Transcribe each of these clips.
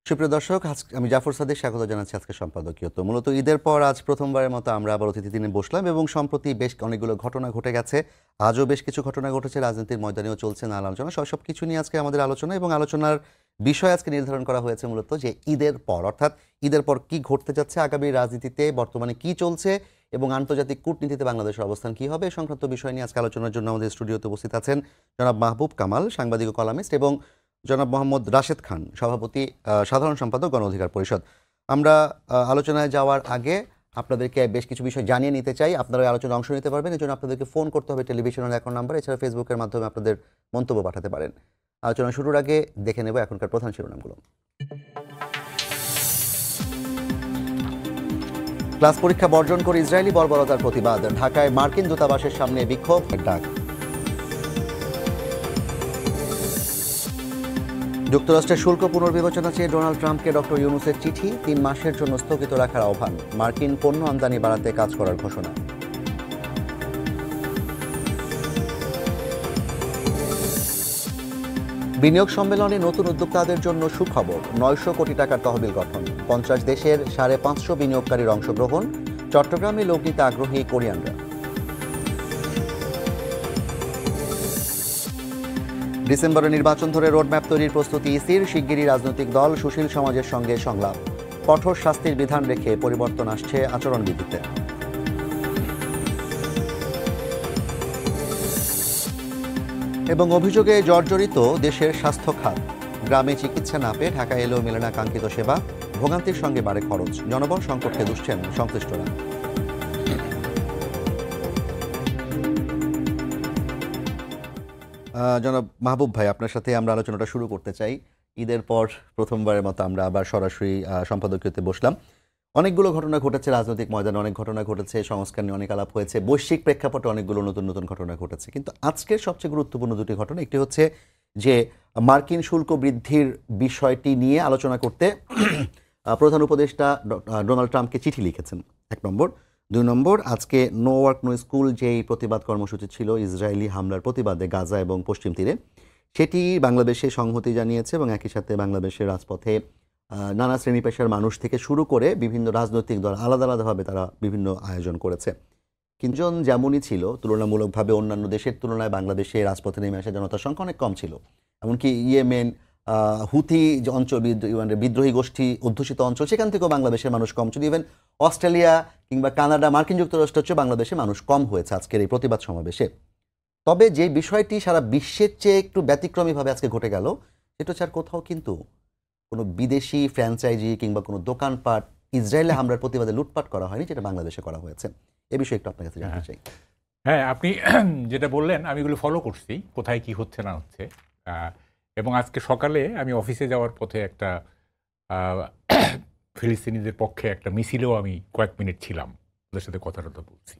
সুপ্রিয় দর্শক, আমি জাফর সাদিক স্বাগত জানাচ্ছি আজকে সম্পাদকীয়। তো মূলত ঈদের পর আজ প্রথমবারের মতো আমরা আবার অতিথি দিনে বসলাম এবং সম্প্রতি বেশ অনেকগুলো ঘটনা ঘটে গেছে। আজও বেশ কিছু ঘটনা ঘটেছে, রাজনীতির ময়দানেও চলছে নানা আলোচনা। সব কিছু নিয়ে আজকে আমাদের আলোচনা এবং আলোচনার বিষয় আজকে নির্ধারণ করা হয়েছে মূলত যে ঈদের পর, অর্থাৎ ঈদের পর কি ঘটতে যাচ্ছে, আগামী রাজনীতিতে বর্তমানে কি চলছে এবং আন্তর্জাতিক কূটনীতিতে বাংলাদেশের অবস্থান কি হবে, এই সংক্রান্ত বিষয় নিয়ে আজকে আলোচনার জন্য আমাদের স্টুডিওতে উপস্থিত আছেন জনাব মাহবুব কামাল, সাংবাদিক ও কলামিস্ট, এবং জনাব মোহাম্মদ রাশেদ খান, সভাপতি সাধারণ সম্পাদক গণ অধিকার পরিষদ। আমরা আলোচনায় যাওয়ার আগে আপনাদেরকে বেশ কিছু বিষয় জানিয়ে নিতে চাই। আপনারা এই আলোচনায় অংশ নিতে পারবেন, এজন্য আপনাদেরকে ফোন করতে হবে টেলিভিশনের অ্যাকাউন্ট নাম্বার, এছাড়া ফেসবুকের মাধ্যমে আপনাদের মন্তব্য পাঠাতে পারেন। আলোচনা শুরুর আগে দেখে নেব এখনকার প্রধান শিরোনামগুলো। ক্লাস পরীক্ষা বর্জন করে ইসরায়েলি বর্বরতার প্রতিবাদ, ঢাকায় মার্কিন দূতাবাসের সামনে বিক্ষোভ ডাক। যুক্তরাষ্ট্রের শুল্ক পুনর্বিবেচনা চেয়ে ডোনাল্ড ট্রাম্পকে ডক্টর ইউনূসের চিঠি, 3 মাসের জন্য স্থগিত রাখার আহ্বান, মার্কিন পণ্য আমদানি বাড়াতে কাজ করার ঘোষণা। বিনিয়োগ সম্মেলনে নতুন উদ্যোক্তাদের জন্য সুখবর, 900 কোটি টাকার তহবিল গঠন, 50 দেশের 550 বিনিয়োগকারীর অংশগ্রহণ, চট্টগ্রামে লোক নিতে আগ্রহী কোরিয়ানরা। ডিসেম্বরে নির্বাচন ধরে রোডম্যাপ তৈরির প্রস্তুতি ইসির, শিগগিরই রাজনৈতিক দল সুশীল সমাজের সঙ্গে সংলাপ, কঠোর শাস্তির বিধান রেখে পরিবর্তন আসছে আচরণবিধিতে। এবং অভিযোগে জর্জরিত দেশের স্বাস্থ্য খাত, গ্রামে চিকিৎসা না পেয়ে ঢাকা এলেও মেলে না কাঙ্ক্ষিত সেবা, ভোগান্তির সঙ্গে বাড়ে খরচ, জনবল সংকটকে দুষছেন সংশ্লিষ্টরা। জনাব মাহবুব ভাই, আপনার সাথে আমরা আলোচনাটা শুরু করতে চাই। ঈদের পর প্রথমবারের মতো আমরা আবার সরাসরি সম্পাদকীয়তে বসলাম। অনেকগুলো ঘটনা ঘটেছে রাজনৈতিক ময়দানে, অনেক ঘটনা ঘটেছে, সংস্কার নিয়ে অনেক আলাপ হয়েছে, বৈশ্বিক প্রেক্ষাপটে অনেকগুলো নতুন নতুন ঘটনা ঘটেছে। কিন্তু আজকের সবচেয়ে গুরুত্বপূর্ণ দুটি ঘটনা, একটি হচ্ছে যে মার্কিন শুল্ক বৃদ্ধির বিষয়টি নিয়ে আলোচনা করতে প্রধান উপদেষ্টা ডোনাল্ড ট্রাম্পকে চিঠি লিখেছেন, 1 নম্বর। 2 নম্বর, আজকে নো ওয়ার্ক নো স্কুল যেই প্রতিবাদ কর্মসূচি ছিল ইসরায়েলি হামলার প্রতিবাদে গাজা এবং পশ্চিম তীরে, সেটি বাংলাদেশে সংহতি জানিয়েছে এবং একই সাথে বাংলাদেশের রাজপথে নানা শ্রেণী পেশার মানুষ থেকে শুরু করে বিভিন্ন রাজনৈতিক দল আলাদা আলাদাভাবে তারা বিভিন্ন আয়োজন করেছে। কিন্তু যেমনই ছিল, তুলনামূলকভাবে অন্যান্য দেশের তুলনায় বাংলাদেশে রাজপথে নেমে আসা জনতার সংখ্যা অনেক কম ছিল। এমনকি ইয়েমেন, হুথি যে অঞ্চল, মানে বিদ্রোহী গোষ্ঠী অধ্যুষিত অঞ্চল, সেখান থেকেও বাংলাদেশের মানুষ কম ছিল। ইভেন অস্ট্রেলিয়া কিংবা কানাডা, মার্কিন যুক্তরাষ্ট্র হচ্ছে বাংলাদেশে মানুষ কম হয়েছে আজকের এই প্রতিবাদ সমাবেশে। তবে যে বিষয়টি সারা বিশ্বের চেয়ে একটু ব্যতিক্রমীভাবে আজকে ঘটে গেল, সেটা হচ্ছে আর কোথাও কিন্তু কোনো বিদেশি ফ্র্যাঞ্চাইজি কিংবা কোনো দোকানপাট ইসরায়েলে হামলার প্রতিবাদে লুটপাট করা হয়নি, যেটা বাংলাদেশে করা হয়েছে। এ বিষয়ে একটু আপনার কাছে জানতে চাই। হ্যাঁ, আপনি যেটা বললেন আমি এগুলো ফলো করছি, কোথায় কি হচ্ছে না হচ্ছে। এবং আজকে সকালে আমি অফিসে যাওয়ার পথে একটা ফিলিস্তিনিদের পক্ষে একটা মিছিলেও আমি কয়েক মিনিট ছিলাম, ওদের সাথে কথা বলছি।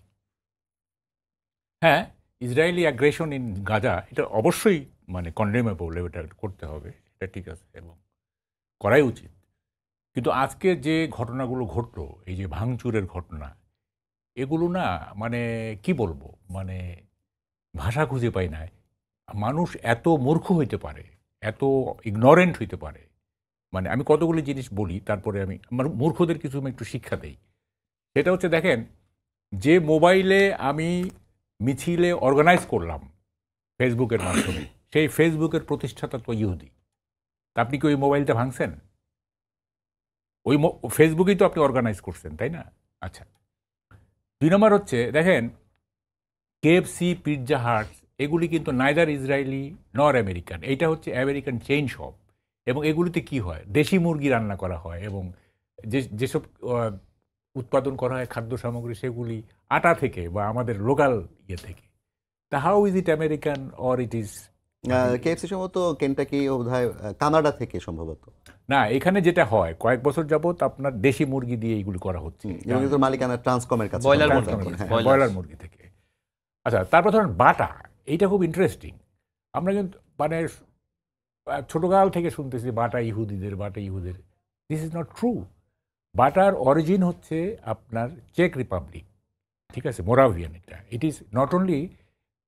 হ্যাঁ, ইসরায়েলি অ্যাগ্রেশন ইন গাজা এটা অবশ্যই মানে কন্ডেমেবল, এটা করতে হবে, এটা ঠিক আছে এবং করাই উচিত। কিন্তু আজকে যে ঘটনাগুলো ঘটলো, এই যে ভাঙচুরের ঘটনা, এগুলো না মানে কি বলবো, মানে ভাষা খুঁজে পাই না। মানুষ এত মূর্খ হইতে পারে, এত ইগনোরেন্ট হইতে পারে। মানে আমি কতগুলি জিনিস বলি, তারপরে আমি আমার মূর্খদের কিছু আমি একটু শিক্ষা দেই। সেটা হচ্ছে, দেখেন, যে মোবাইলে আমি মিছিলে অর্গানাইজ করলাম ফেসবুকের মাধ্যমে, সেই ফেসবুকের প্রতিষ্ঠাতা তো ইহুদি। তা আপনি কি ওই মোবাইলটা ভাঙছেন? ওই ফেসবুকেই তো আপনি অর্গানাইজ করছেন, তাই না? আচ্ছা, 2 নম্বর হচ্ছে, দেখেন, কেএফসি, পিৎজা হাট এগুলি কিন্তু নাইদার ইসরায়েলি নর আমেরিকান, এইটা হচ্ছে আমেরিকান চেইন শপ। এবং এগুলিতে কি হয়, দেশি মুরগি রান্না করা হয় এবং যেসব উৎপাদন করা হয় খাদ্য সামগ্রী, সেগুলি আটা থেকে বা আমাদের লোকাল ইয়ে থেকে। তা how is it American or it is KFC সম্ভবত কেনটাকি, বোধহয় কানাডা থেকে সম্ভবত। না, এখানে যেটা হয় কয়েক বছর যাবত আপনার দেশি মুরগি দিয়ে এইগুলি করা হচ্ছে, মালিকানা ট্রান্সকমের কাছে, ব্রয়লার মুরগি থেকে। আচ্ছা, তারপর ধরেন বাটা, এইটা খুব ইন্টারেস্টিং। আমরা কিন্তু মানে ছোটকাল থেকে শুনতেছি বাটা ইহুদিদের, বাটা ইহুদের। This is not true. বাটার অরিজিন হচ্ছে আপনার চেক রিপাবলিক, ঠিক আছে, মোরাভিয়ান। এটা it is not only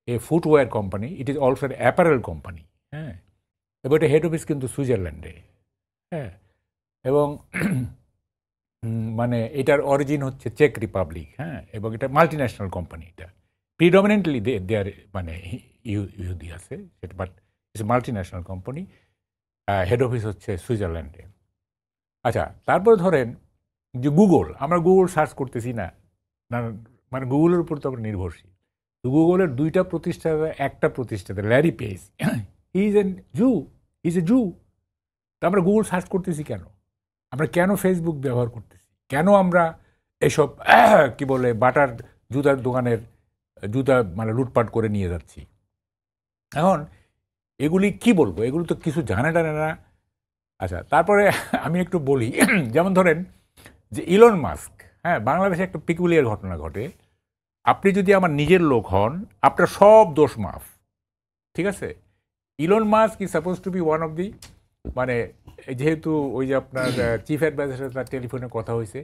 a footwear company, it is also apparel company. হ্যাঁ, এবার এটা হেড অফিস কিন্তু সুইজারল্যান্ডে। হ্যাঁ, এবং মানে এটার অরিজিন হচ্ছে চেক রিপাবলিক, হ্যাঁ, এবং এটা মাল্টিন্যাশনাল কোম্পানি। এটা প্রিডমিনেন্টলি দেয়ার মানে ইহুদি আছে, but it's multinational company. Head office হচ্ছে সুইজারল্যান্ডে। আচ্ছা, তারপরে ধরেন যে গুগল, আমরা গুগল সার্চ করতেছি না, মানে গুগলের উপর তো আমরা নির্ভরশীল। তো গুগলের দুইটা প্রতিষ্ঠাতা, একটা প্রতিষ্ঠাতা Larry Page, he is an Jew, is a Jew. তো আমরা গুগল সার্চ করতেছি কেন? আমরা কেন ফেসবুক ব্যবহার করতেছি? কেন আমরা এসব কি বলে বাটার জুতার দোকানের জুতা মানে লুটপাট করে নিয়ে যাচ্ছি? এখন এগুলি কি বলবো, এগুলো তো কিছু জানে টানে না। আচ্ছা, তারপরে আমি একটু বলি, যেমন ধরেন যে ইলন মাস্ক, হ্যাঁ, বাংলাদেশে একটা পিকুলিয়ার ঘটনা ঘটে। আপনি যদি আমার নিজের লোক হন, আপনার সব দোষ মাফ, ঠিক আছে? Elon Musk is supposed to be one of the, মানে যেহেতু ওই যে আপনার চিফ অ্যাডভাইজারের সাথে তার টেলিফোনে কথা হয়েছে,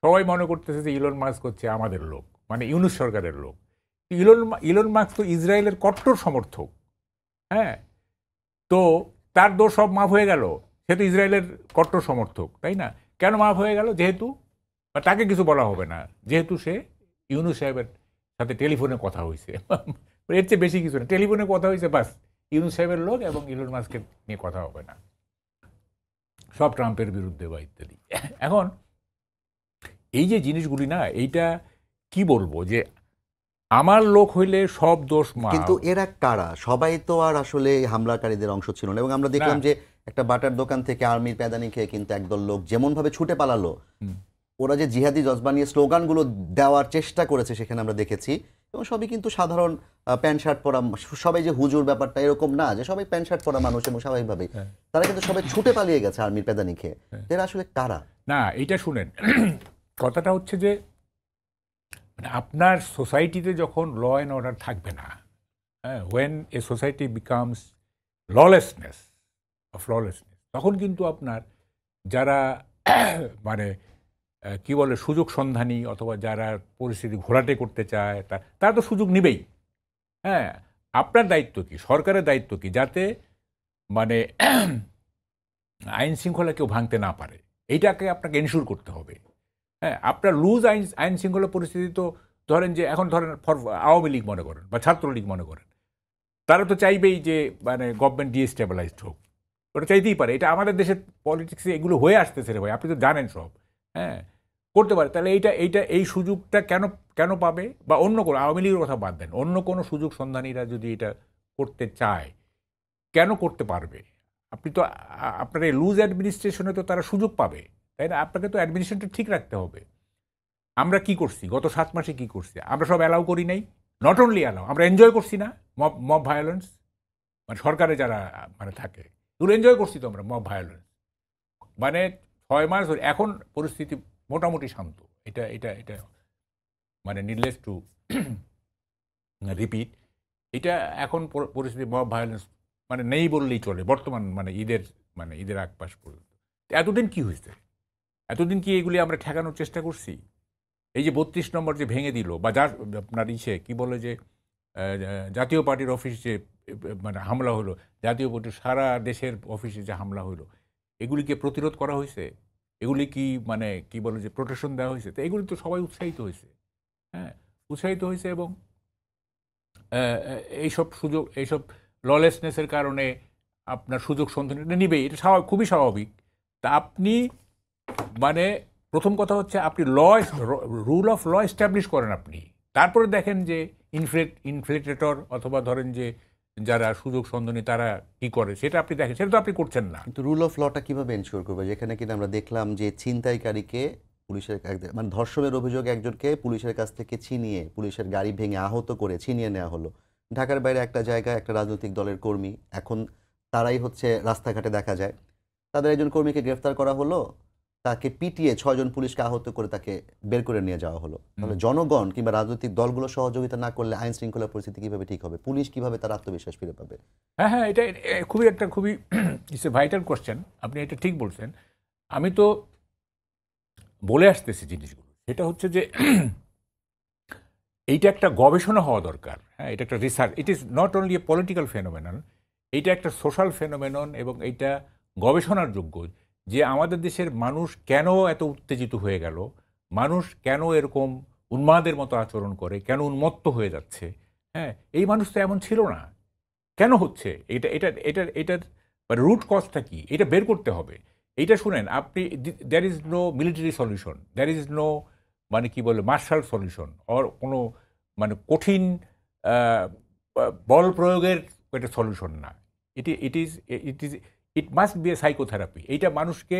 সবাই মনে করতেছে যে ইলন মাস্ক হচ্ছে আমাদের লোক, মানে ইউনুস সরকারের লোক। ইলন মাস্ক তো ইসরায়েলের কট্টর সমর্থক, হ্যাঁ। তো তার দোষ সব মাফ হয়ে গেল, সে তো ইসরায়েলের কট্টর সমর্থক, তাই না? কেন মাফ হয়ে গেল? যেহেতু তাকে কিছু বলা হবে না, যেহেতু সে ইউনুস সাহেবের সাথে টেলিফোনে কথা হয়েছে। এর চেয়ে বেশি কিছু না, টেলিফোনে কথা হয়েছে, বাস ইউনুস সাহেবের লোক এবং ইলন মাস্কের নিয়ে কথা হবে না, সব ট্রাম্পের বিরুদ্ধে বা ইত্যাদি। এখন এই যে জিনিসগুলি না, এইটা কি বলবো, যে আমার লোক হইলে সব দোষ মাফ। কিন্তু এরা কারা? সবাই তো আর আসলে এই হামলাকারীদের অংশ ছিল না। এবং আমরা দেখলাম না। যে একটা বাটার দোকান থেকে আর্মির প্যাদানি খেয়ে কিন্তু একদল লোক যেমন ভাবে ছুটে পালালো, ওরা যে জিহাদি জজবা নিয়ে স্লোগানগুলো দেওয়ার চেষ্টা করেছে সেখানে আমরা দেখেছি। এবং সবই কিন্তু সাধারণ প্যান্ট শার্ট পরা, সবাই যে হুজুর ব্যাপারটা এরকম না, যে সবাই প্যান্ট শার্ট পরা মানুষ এবং স্বাভাবিকভাবেই তারা কিন্তু সবাই ছুটে পালিয়ে গেছে আর্মির প্যাদানি খেয়ে। এরা আসলে কারা? না, এইটা শুনেন, কথাটা হচ্ছে যে মানে আপনার সোসাইটিতে যখন ল অ্যান্ড অর্ডার থাকবে না, হ্যাঁ, when a society becomes lawlessness, তখন কিন্তু আপনার যারা মানে কি বলে সুযোগ সন্ধানী অথবা যারা পরিস্থিতি ঘোলাটে করতে চায়, তারা তো সুযোগ নিবেই। হ্যাঁ, আপনার দায়িত্ব কি, সরকারের দায়িত্ব কি, যাতে মানে আইন শৃঙ্খলা কেউ ভাঙতে না পারে, এইটাকে আপনাকে এনশিওর করতে হবে। হ্যাঁ, আপনার লুজ আইন শৃঙ্খলা পরিস্থিতি তো ধরেন যে এখন ধরেন আওয়ামী লীগ মনে করেন বা ছাত্রলীগ মনে করেন, তারা তো চাইবেই যে মানে গভর্নমেন্ট ডিস্টেবিলাইজড হোক, ওটা চাইতেই পারে। এটা আমাদের দেশের পলিটিক্সে এগুলো হয়ে আসতেছে রে ভাই, আপনি তো জানেন সব। হ্যাঁ, করতে পারে। তাহলে এই সুযোগটা কেন কেন পাবে? বা অন্য কোনো, আওয়ামী লীগের কথা বাদ দেন, অন্য কোনো সুযোগ সন্ধানীরা যদি এটা করতে চায়, কেন করতে পারবে? আপনি তো আপনার এই লুজ অ্যাডমিনিস্ট্রেশনে তো তারা সুযোগ পাবে, তাই না? আপনাকে তো অ্যাডমিনিস্ট্রেশনটা ঠিক রাখতে হবে। আমরা কি করছি গত 7 মাসে, কি করছি? আমরা সব অ্যালাউ করি নাই, নট অনলি অ্যালাউ, আমরা এনজয় করছি না মব ভায়োলেন্স, মানে সরকারে যারা মানে থাকে, এগুলো এনজয় করছি তো আমরা, মব ভায়োলেন্স। মানে 6 মাস ধরে এখন পরিস্থিতি মোটামুটি শান্ত। এটা এটা এটা মানে নিডলেস টু রিপিট, এটা এখন পরিস্থিতি মব ভায়োলেন্স মানে নেই বললেই চলে বর্তমান, মানে ঈদের আগ পাশ পর্যন্ত। এতদিন কি হয়েছে? এতদিন কি এগুলি আমরা ঠেকানোর চেষ্টা করছি? এই যে 32 নম্বর যে ভেঙে দিল, বা যার আপনার ইসে কি বলে যে জাতীয় পার্টির অফিসে মানে হামলা হলো, জাতীয় পার্টির সারা দেশের অফিসে যে হামলা হলো, এগুলিকে প্রতিরোধ করা হয়েছে? এগুলি কি মানে কি বলে যে প্রোটেকশন দেওয়া হয়েছে? তো এগুলি তো সবাই উৎসাহিত হয়েছে, হ্যাঁ, উৎসাহিত হয়েছে। এবং এইসব সুযোগ, এইসব ললেসনেসের কারণে আপনার সুযোগ সন্ধান নিবেই, এটা খুবই স্বাভাবিক। তা আপনি মানে প্রথম কথা হচ্ছে আপনি রুল অফ ল এস্টাবলিশ করেন আপনি, তারপরে দেখেন যে ইনফ্লেটেটর অথবা ধরেন যে যারা সুযোগ সন্ধানী তারা কি করে, সেটা আপনি দেখেন, সেটা তো আপনি করছেন না। কিন্তু রুল অফ লটা কিভাবে এনশিওর করবে, যেখানে কিনা আমরা দেখলাম যে ছিনতাইকারীকে পুলিশের মানে ধর্ষণের অভিযোগে একজনকে পুলিশের কাছ থেকে ছিনিয়ে, পুলিশের গাড়ি ভেঙে আহত করে ছিনিয়ে নেওয়া হলো। ঢাকার বাইরে একটা জায়গায় একটা রাজনৈতিক দলের কর্মী, এখন তারাই হচ্ছে রাস্তাঘাটে দেখা যায়, তাদের একজন কর্মীকে গ্রেফতার করা হলো, তাকে পিটিয়ে 6 জন পুলিশকে আহত করে তাকে বের করে নিয়ে যাওয়া হলো। তাহলে জনগণ কিংবা রাজনৈতিক দলগুলো সহযোগিতা না করলে আইন শৃঙ্খলা পরিস্থিতি কিভাবে ঠিক হবে? পুলিশ কিভাবে তার আত্মবিশ্বাস ফিরে পাবে? হ্যাঁ হ্যাঁ, এটা খুবই ইটস এ ভাইটাল কোশ্চেন, আপনি এটা ঠিক বলছেন। আমি তো বলে আসতেছি জিনিসগুলো, সেটা হচ্ছে যে এইটা একটা গবেষণা হওয়া দরকার। হ্যাঁ, এটা একটা research, it is not only a political phenomenon, এইটা একটা সোশ্যাল ফেনোমেনন, এবং এইটা গবেষণার যোগ্য যে আমাদের দেশের মানুষ কেন এত উত্তেজিত হয়ে গেল, মানুষ কেন এরকম উন্মাদের মতো আচরণ করে, কেন উন্মত্ত হয়ে যাচ্ছে। হ্যাঁ, এই মানুষ তো এমন ছিল না, কেন হচ্ছে এটার রুট কজটা কি, এটা বের করতে হবে। এইটা শুনেন আপনি, there is no military solution, there is no মানে কি বলে মার্শাল সলিউশন, অর কোনো মানে কঠিন আহ, বল প্রয়োগের একটা সলিউশন না। It must B A psychotherapy. এইটা মানুষকে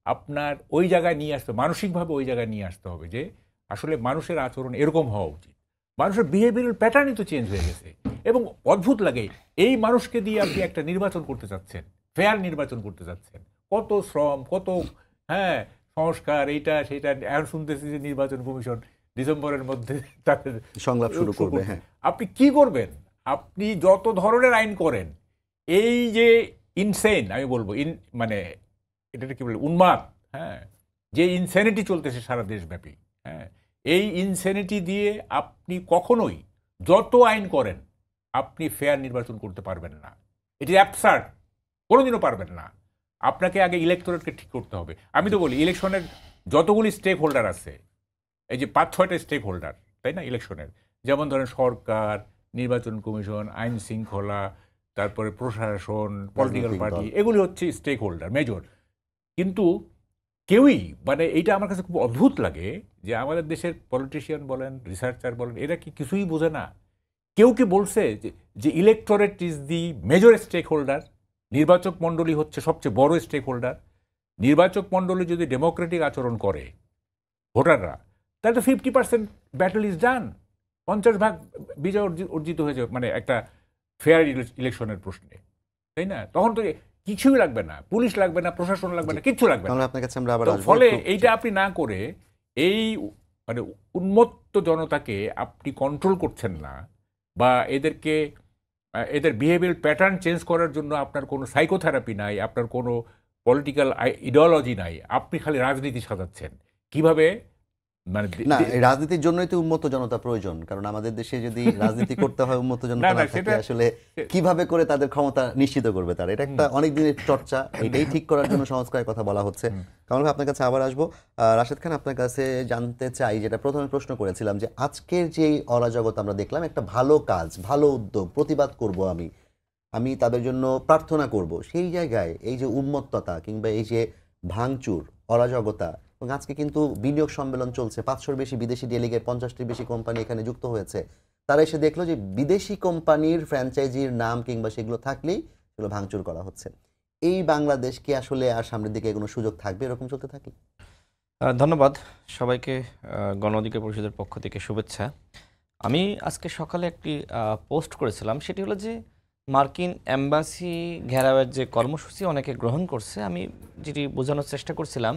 আপনার ওই জায়গায় নিয়ে আসতে, মানসিকভাবে ওই জায়গায় নিয়ে আসতে হবে যে আসলে মানুষের আচরণ এরকম হওয়া উচিত। মানুষের বিহেভিয়ারাল প্যাটার্নই তো চেঞ্জ হয়ে গেছে। এবং অদ্ভুত লাগে, এই মানুষকে দিয়ে আপনি একটা নির্বাচন করতে চাচ্ছেন, ফেয়ার নির্বাচন করতে চাচ্ছেন, কত শ্রম, কত হ্যাঁ সংস্কার, এইটা সেটা। এখন শুনতেছি যে নির্বাচন কমিশন ডিসেম্বরের মধ্যে তাদের সংলাপ শুরু করবে। হ্যাঁ, আপনি কি করবেন? আপনি যত ধরনের আইন করেন, এই যে ইনসেন আমি বলবো, মানে এটা কি বলে উন্মাদ, হ্যাঁ, যে ইনসেনিটি চলতেছে সারা দেশব্যাপী, হ্যাঁ, এই ইনসেনিটি দিয়ে আপনি কখনোই যত আইন করেন আপনি ফেয়ার নির্বাচন করতে পারবেন না। এটি অ্যাবসার্ড, কোনোদিনও পারবেন না। আপনাকে আগে ইলেকটোরেটকে ঠিক করতে হবে। আমি তো বলি ইলেকশনের যতগুলি স্টেক হোল্ডার আছে, এই যে 5-6টা স্টেক হোল্ডার, তাই না, ইলেকশনের, যেমন ধরেন সরকার, নির্বাচন কমিশন, আইন শৃঙ্খলা, তারপরে প্রশাসন, পলিটিক্যাল রাজনৈতিক পার্টি, দল। এগুলি হচ্ছে স্টেক হোল্ডার মেজর। কিন্তু কেউই, মানে এইটা আমার কাছে খুব অদ্ভুত লাগে যে আমাদের দেশের পলিটিশিয়ান বলেন, রিসার্চার বলেন, এরা কি কিছুই বোঝে না? কেউ কি বলছে যে electorate is the major stakeholder, নির্বাচক মণ্ডলী হচ্ছে সবচেয়ে বড় স্টেক হোল্ডার। নির্বাচক মণ্ডলী যদি ডেমোক্রেটিক আচরণ করে ভোটাররা, তাহলে তো 50% ব্যাটল ইজ ডান, 50 ভাগ বিজয় অর্জিত হয়ে যাবে, মানে একটা ফেয়ার ইলেকশনের প্রশ্নে, তাই না? তখন তো কিছুই লাগবে না, পুলিশ লাগবে না, প্রশাসন লাগবে না, কিচ্ছু লাগবে না। তাহলে আপনার কাছে আমরা আবার তো আসবো ফলে একটু। এইটা আপনি না করে এই মানে উন্মত্ত জনতাকে আপনি কন্ট্রোল করছেন না, বা এদেরকে এদের বিহেভিয়ার প্যাটার্ন চেঞ্জ করার জন্য আপনার কোনো সাইকোথেরাপি নাই, আপনার কোনো পলিটিক্যাল ইডিওলজি নাই, আপনি খালি রাজনীতি সাজাচ্ছেন কিভাবে, মানে না, এই রাজনীতির জন্যই তো উন্মত্ত জনতা প্রয়োজন, কারণ আমাদের দেশে যদি রাজনীতি করতে হয় উন্মত্ত না জনতা না না থাকে, আসলে কিভাবে করে তাদের ক্ষমতা নিশ্চিত করবে তারা? এটা একটা অনেক দিনের চর্চা, এটাই ঠিক করার জন্য সংস্কারের কথা বলা হচ্ছে। কারণ আপনার কাছে আবার আসবো। রাশেদ খান, আপনার কাছে জানতে চাই, যেটা প্রথমে প্রশ্ন করেছিলাম, যে আজকের যে অরাজকতা আমরা দেখলাম, একটা ভালো কাজ, ভালো উদ্যোগ, প্রতিবাদ করব আমি, আমি তাদের জন্য প্রার্থনা করব, সেই জায়গায় এই যে উন্মত্ততা কিংবা এই যে ভাঙচুর, অরাজকতা, এবং আজকে কিন্তু বিনিয়োগ সম্মেলন চলছে, 500-র বেশি বিদেশি ডেলিগেট, 50-টির বেশি কোম্পানি এখানে যুক্ত হয়েছে। তারা এসে দেখলো যে বিদেশি কোম্পানির ফ্র্যাঞ্চাইজির নাম কিংবা সেগুলো থাকলেই সেগুলো ভাঙচুর করা হচ্ছে। এই বাংলাদেশ কি আসলে আর সামনের দিকে কোনো সুযোগ থাকবে এরকম চলতে থাকলে? ধন্যবাদ সবাইকে। গণ অধিকার পরিষদের পক্ষ থেকে শুভেচ্ছা। আমি আজকে সকালে একটি পোস্ট করেছিলাম, সেটি হলো যে মার্কিন এম্বাসি ঘেরাওয়ের যে কর্মসূচি অনেকে গ্রহণ করছে। আমি যেটি বোঝানোর চেষ্টা করছিলাম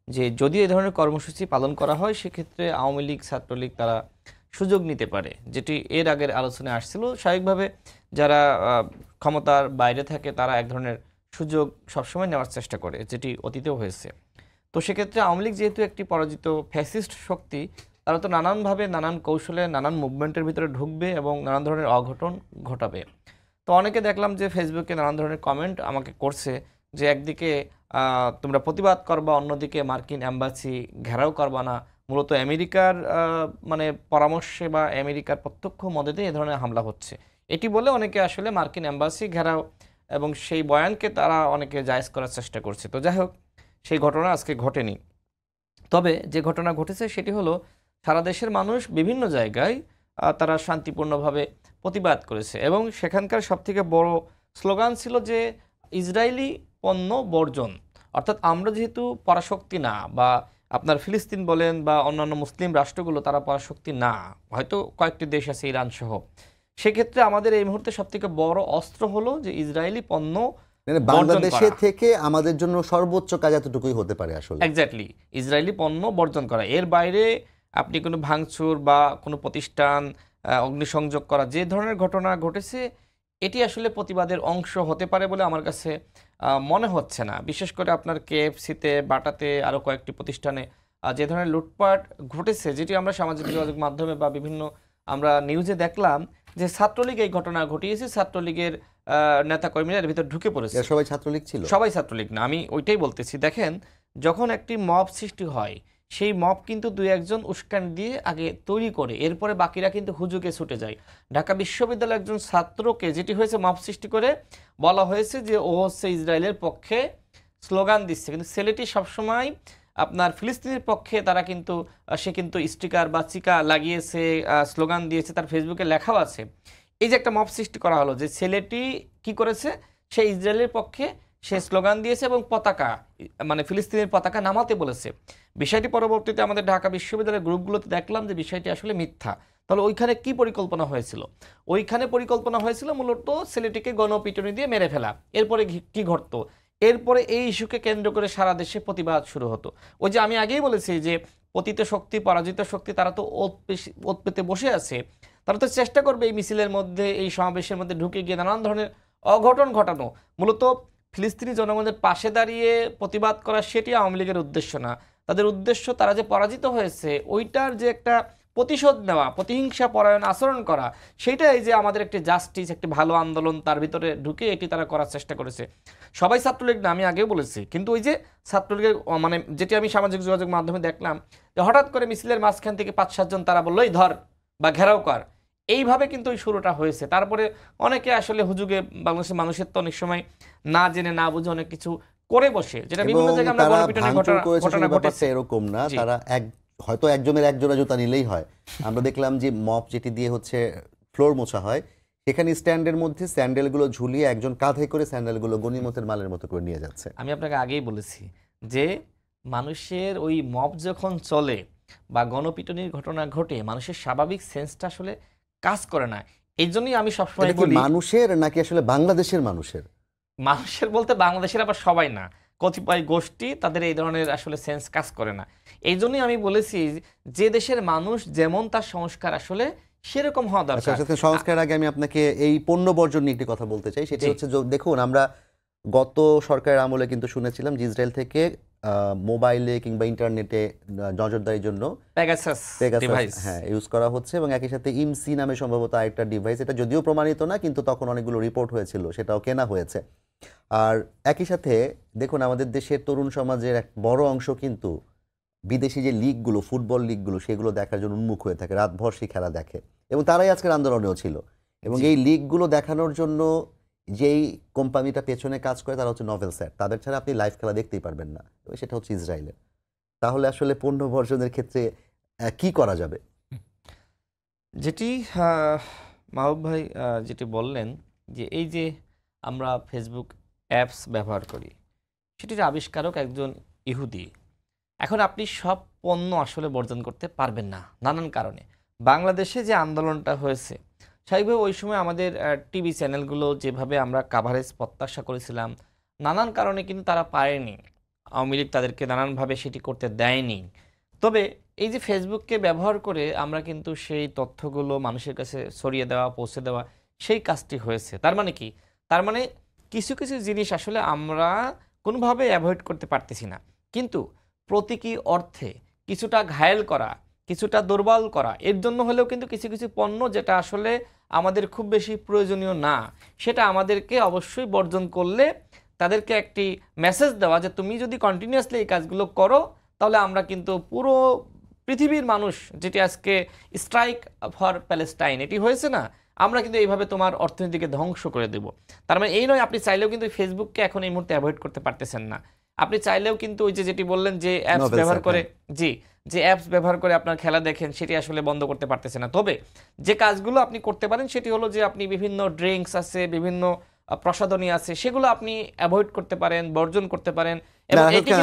যে যদি এই ধরনের কর্মসূচি পালন করা হয়, সেক্ষেত্রে আওয়ামী লীগ, ছাত্রলীগ তারা সুযোগ নিতে পারে, যেটি এর আগের আলোচনায় আসছিল। স্বাভাবিকভাবে যারা ক্ষমতার বাইরে থাকে তারা এক ধরনের সুযোগ সবসময় নেওয়ার চেষ্টা করে, যেটি অতীতেও হয়েছে। তো সেক্ষেত্রে আওয়ামী লীগ যেহেতু একটি পরাজিত ফ্যাসিস্ট শক্তি, তারা তো নানানভাবে, নানান কৌশলে, নানান মুভমেন্টের ভিতরে ঢুকবে এবং নানান ধরনের অঘটন ঘটাবে। তো অনেকে দেখলাম যে ফেসবুকে নানান ধরনের কমেন্ট আমাকে করছে যে একদিকে তোমরা প্রতিবাদ করবা, অন্যদিকে মার্কিন এম্বাসি ঘেরাও করবা না, মূলত আমেরিকার মানে পরামর্শে বা আমেরিকার প্রত্যক্ষ মদদে এ ধরনের হামলা হচ্ছে। এটি বলে অনেকে আসলে মার্কিন এম্বাসি ঘেরাও এবং সেই বয়ানকে তারা অনেকে জায়েজ করার চেষ্টা করছে। তো যাই হোক, সেই ঘটনা আজকে ঘটেনি। তবে যে ঘটনা ঘটেছে সেটি হলো সারা দেশের মানুষ বিভিন্ন জায়গায় তারা শান্তিপূর্ণভাবে প্রতিবাদ করেছে এবং সেখানকার সবথেকে বড় স্লোগান ছিল যে ইসরায়েলি পণ্য বর্জন। অর্থাৎ আমরা যেহেতু পরাশক্তি না, বা আপনার ফিলিস্তিন বলেন বা অন্যান্য মুসলিম রাষ্ট্রগুলো তারা পরাশক্তি না, হয়তো কয়েকটি দেশ আছে ইরান সহ, সেক্ষেত্রে আমাদের এই মুহূর্তে সবথেকে বড় অস্ত্র হলো যে ইসরায়েলি পণ্য মানে বাংলাদেশে থেকে আমাদের জন্য সর্বোচ্চ কাজ এতটুকুই হতে পারে আসলে। এক্স্যাক্টলি, ইসরায়েলি পণ্য বর্জন করা। এর বাইরে আপনি কোনো ভাঙচুর বা কোনো প্রতিষ্ঠান অগ্নিসংযোগ করা, যে ধরনের ঘটনা ঘটেছে, এটি আসলে প্রতিবাদের অংশ হতে পারে বলে আমার কাছে মনে হচ্ছে না। বিশেষ করে আপনার কেএফসিতে, বাটাতে, আরও কয়েকটি প্রতিষ্ঠানে যে ধরনের লুটপাট ঘটেছে, যেটি আমরা সামাজিক যোগাযোগ মাধ্যমে বা বিভিন্ন আমরা নিউজে দেখলাম, যে ছাত্রলীগ এই ঘটনা ঘটিয়েছে, ছাত্রলীগের নেতাকর্মীরা এর ভিতর ঢুকে পড়েছে। এরা সবাই ছাত্রলীগ ছিল? সবাই ছাত্রলীগ না, আমি ওইটাই বলতেছি। দেখেন, যখন একটি মব সৃষ্টি হয়, সেই মব কিন্তু দুই একজন উস্কানি দিয়ে আগে তৈরি করে, এরপরে বাকিরা কিন্তু হুজুগে ছুটে যায়। ঢাকা বিশ্ববিদ্যালয়ের একজন ছাত্রকে যেটি হয়েছে, মব সৃষ্টি করে বলা হয়েছে যে ও হচ্ছে ইসরায়েলের পক্ষে স্লোগান দিচ্ছে, কিন্তু ছেলেটি সবসময় আপনার ফিলিস্তিনের পক্ষে। তারা কিন্তু সে কিন্তু স্টিকার বা চিকা লাগিয়েছে, স্লোগান দিয়েছে, তার ফেসবুকে লেখাও আছে। এই যে একটা মব সৃষ্টি করা হলো, যে ছেলেটি কি করেছে, সে ইসরায়েলের পক্ষে সে স্লোগান দিয়েছে এবং পতাকা, মানে ফিলিস্তিনের পতাকা নামাতে বলেছে। বিষয়টি পরবর্তীতে আমাদের ঢাকা বিশ্ববিদ্যালয়ের গ্রুপগুলোতে দেখলাম যে বিষয়টি আসলে মিথ্যা। তাহলে ওইখানে কি পরিকল্পনা হয়েছিল? ওইখানে পরিকল্পনা হয়েছিল মূলত ছেলেটিকে গণপিটুনি দিয়ে মেরে ফেলা। এরপরে কি ঘটতো? এরপরে এই ইস্যুকে কেন্দ্র করে সারা দেশে প্রতিবাদ শুরু হতো। ওই যে আমি আগেই বলেছি যে পতিত শক্তি, পরাজিত শক্তি, তারা তো ওত পেতে বসে আছে। তারা তো চেষ্টা করবে এই মিছিলের মধ্যে, এই সমাবেশের মধ্যে ঢুকে গিয়ে নানান ধরনের অঘটন ঘটানো। মূলত ফিলিস্তিনি জনগণের পাশে দাঁড়িয়ে প্রতিবাদ করা, সেটি আওয়ামী লীগের উদ্দেশ্য না। তাদের উদ্দেশ্য তারা যে পরাজিত হয়েছে ওইটার যে একটা প্রতিশোধ নেওয়া, প্রতিহিংসা পরায়ণ আচরণ করা, সেটাই যে আমাদের একটি জাস্টিস, একটি ভালো আন্দোলন, তার ভিতরে ঢুকে এটি তারা করার চেষ্টা করেছে। সবাই ছাত্রলীগ না, আমি আগেও বলেছি, কিন্তু ওই যে ছাত্রলীগের মানে যেটি আমি সামাজিক যোগাযোগ মাধ্যমে দেখলাম, যে হঠাৎ করে মিছিলের মাঝখান থেকে 5-7 জন তারা বললো এই ধর বা ঘেরাও কর, এইভাবে কিন্তু ওই শুরুটা হয়েছে। তারপরে অনেকে আসলে হুজুগে, বাংলাদেশের মানুষের তো অনেক সময় না জেনে না বুঝে অনেক কিছু করে বসে, যেটা বিভিন্ন জায়গায় আমরা গণপিটুনির ঘটনা ঘটেছে। এরকম না, তারা হয়তো একজনের এক জোড়া জুতা নিলেই হয়। আমরা দেখলাম যে মপ যেটি দিয়ে হচ্ছে ফ্লোর মোছা হয়, সেখানে স্ট্যান্ডের মধ্যে স্যান্ডেলগুলো ঝুলিয়ে একজন কাঁধে করে স্যান্ডেলগুলো গনিমতের মালের মতো করে নিয়ে যাচ্ছে। আমি আপনাকে আগেই বলেছি যে মানুষের ওই মব যখন চলে বা গণপিটুনির ঘটনা ঘটে, মানুষের স্বাভাবিক সেন্সটা আসলে কাজ করে না। এই জন্যই আমি সবসময় বলি, মানুষের নাকি আসলে বাংলাদেশের মানুষের? মানুষের বলতে বাংলাদেশের আবার সবাই না, কতিপয় গোষ্ঠী, তাদের এই ধরনের আসলে সেন্স কাজ করে না। এই জন্যই আমি বলেছি যে দেশের মানুষ যেমন তার সংস্কার আসলে সেরকম হওয়া দরকার। সংস্কার আগে আমি আপনাকে এই পণ্য বর্জন নিয়ে একটি কথা বলতে চাই। সেটা হচ্ছে, দেখুন আমরা গত সরকারের আমলে কিন্তু শুনেছিলাম যে ইসরায়েল থেকে মোবাইলে কিংবা ইন্টারনেটে নজরদারির জন্য পেগাসাস ইউজ করা হচ্ছে, এবং একই সাথে ইমসি নামে সম্ভবত আরেকটা ডিভাইস, এটা যদিও প্রমাণিত না কিন্তু তখন অনেকগুলো রিপোর্ট হয়েছিল, সেটাও কেনা হয়েছে। আর একই সাথে দেখুন আমাদের দেশের তরুণ সমাজের এক বড় অংশ কিন্তু বিদেশি যে লিগগুলো, ফুটবল লিগগুলো, সেগুলো দেখার জন্য উন্মুখ হয়ে থাকে, রাতভর সেই খেলা দেখে, এবং তারাই আজকের আন্দোলনেও ছিল। এবং এই লিগগুলো দেখানোর জন্য যেই কোম্পানিটা পেছনে কাজ করে তারা হচ্ছে নভেল সেট, তাদের ছাড়া আপনি লাইভ খেলা দেখতেই পারবেন না, সেটা হচ্ছে ইসরায়েলের। তাহলে আসলে পণ্য বর্জনের ক্ষেত্রে কি করা যাবে? যেটি মাহবুব ভাই যেটি বললেন, যে এই যে আমরা ফেসবুক অ্যাপস ব্যবহার করি, সেটির আবিষ্কারক একজন ইহুদি। এখন আপনি সব পণ্য আসলে বর্জন করতে পারবেন না নানান কারণে। বাংলাদেশে যে আন্দোলনটা হয়েছে, স্বাভাবিকভাবে ওই সময় আমাদের টিভি চ্যানেলগুলো যেভাবে আমরা কাভারেজ প্রত্যাশা করেছিলাম, নানান কারণে কিন্তু তারা পারেনি। আওয়ামী লীগ তাদেরকে নানানভাবে সেটি করতে দেয়নি। তবে এই যে ফেসবুককে ব্যবহার করে আমরা কিন্তু সেই তথ্যগুলো মানুষের কাছে ছড়িয়ে দেওয়া, পৌঁছে দেওয়া, সেই কাজটি হয়েছে। তার মানে কি? তার মানে কিছু কিছু জিনিস আসলে আমরা কোনোভাবে অ্যাভয়েড করতে পারতেছি না, কিন্তু প্রতীকী অর্থে কিছুটা ঘায়েল করা, কিছুটা দুর্বল করা, এর জন্য হলেও কিন্তু কিছু কিছু পণ্য যেটা আসলে আমাদের খুব বেশি প্রয়োজনীয় না, সেটা আমাদেরকে অবশ্যই বর্জন করলে তাদেরকে একটি মেসেজ দেওয়া যে তুমি যদি কন্টিনিউয়াসলি এই কাজগুলো করো, তাহলে আমরা কিন্তু পুরো পৃথিবীর মানুষ, যেটি আজকে স্ট্রাইক ফর প্যালেস্টাইন এটি হয়েছে না, আমরা কিন্তু এইভাবে তোমার অর্থনীতিকে ধ্বংস করে দেব। তার মানে এই নয় আপনি চাইলেও কিন্তু ফেসবুককে এখন এই মুহূর্তে অ্যাভয়েড করতে পারতেছেন না। আপনি চাইলেও কিন্তু ওই যে যেটি বললেন যে অ্যাপস ব্যবহার করে, যে অ্যাপস ব্যবহার করে আপনার খেলা দেখেন, সেটি আসলে বন্ধ করতে পারতেছে না। তবে যে কাজগুলো আপনি করতে পারেন সেটি হলো যে আপনি বিভিন্ন ড্রিঙ্কস আছে, বিভিন্ন প্রসাধনী আছে, সেগুলো আপনি অ্যাভয়েড করতে পারেন, বর্জন করতে পারেন।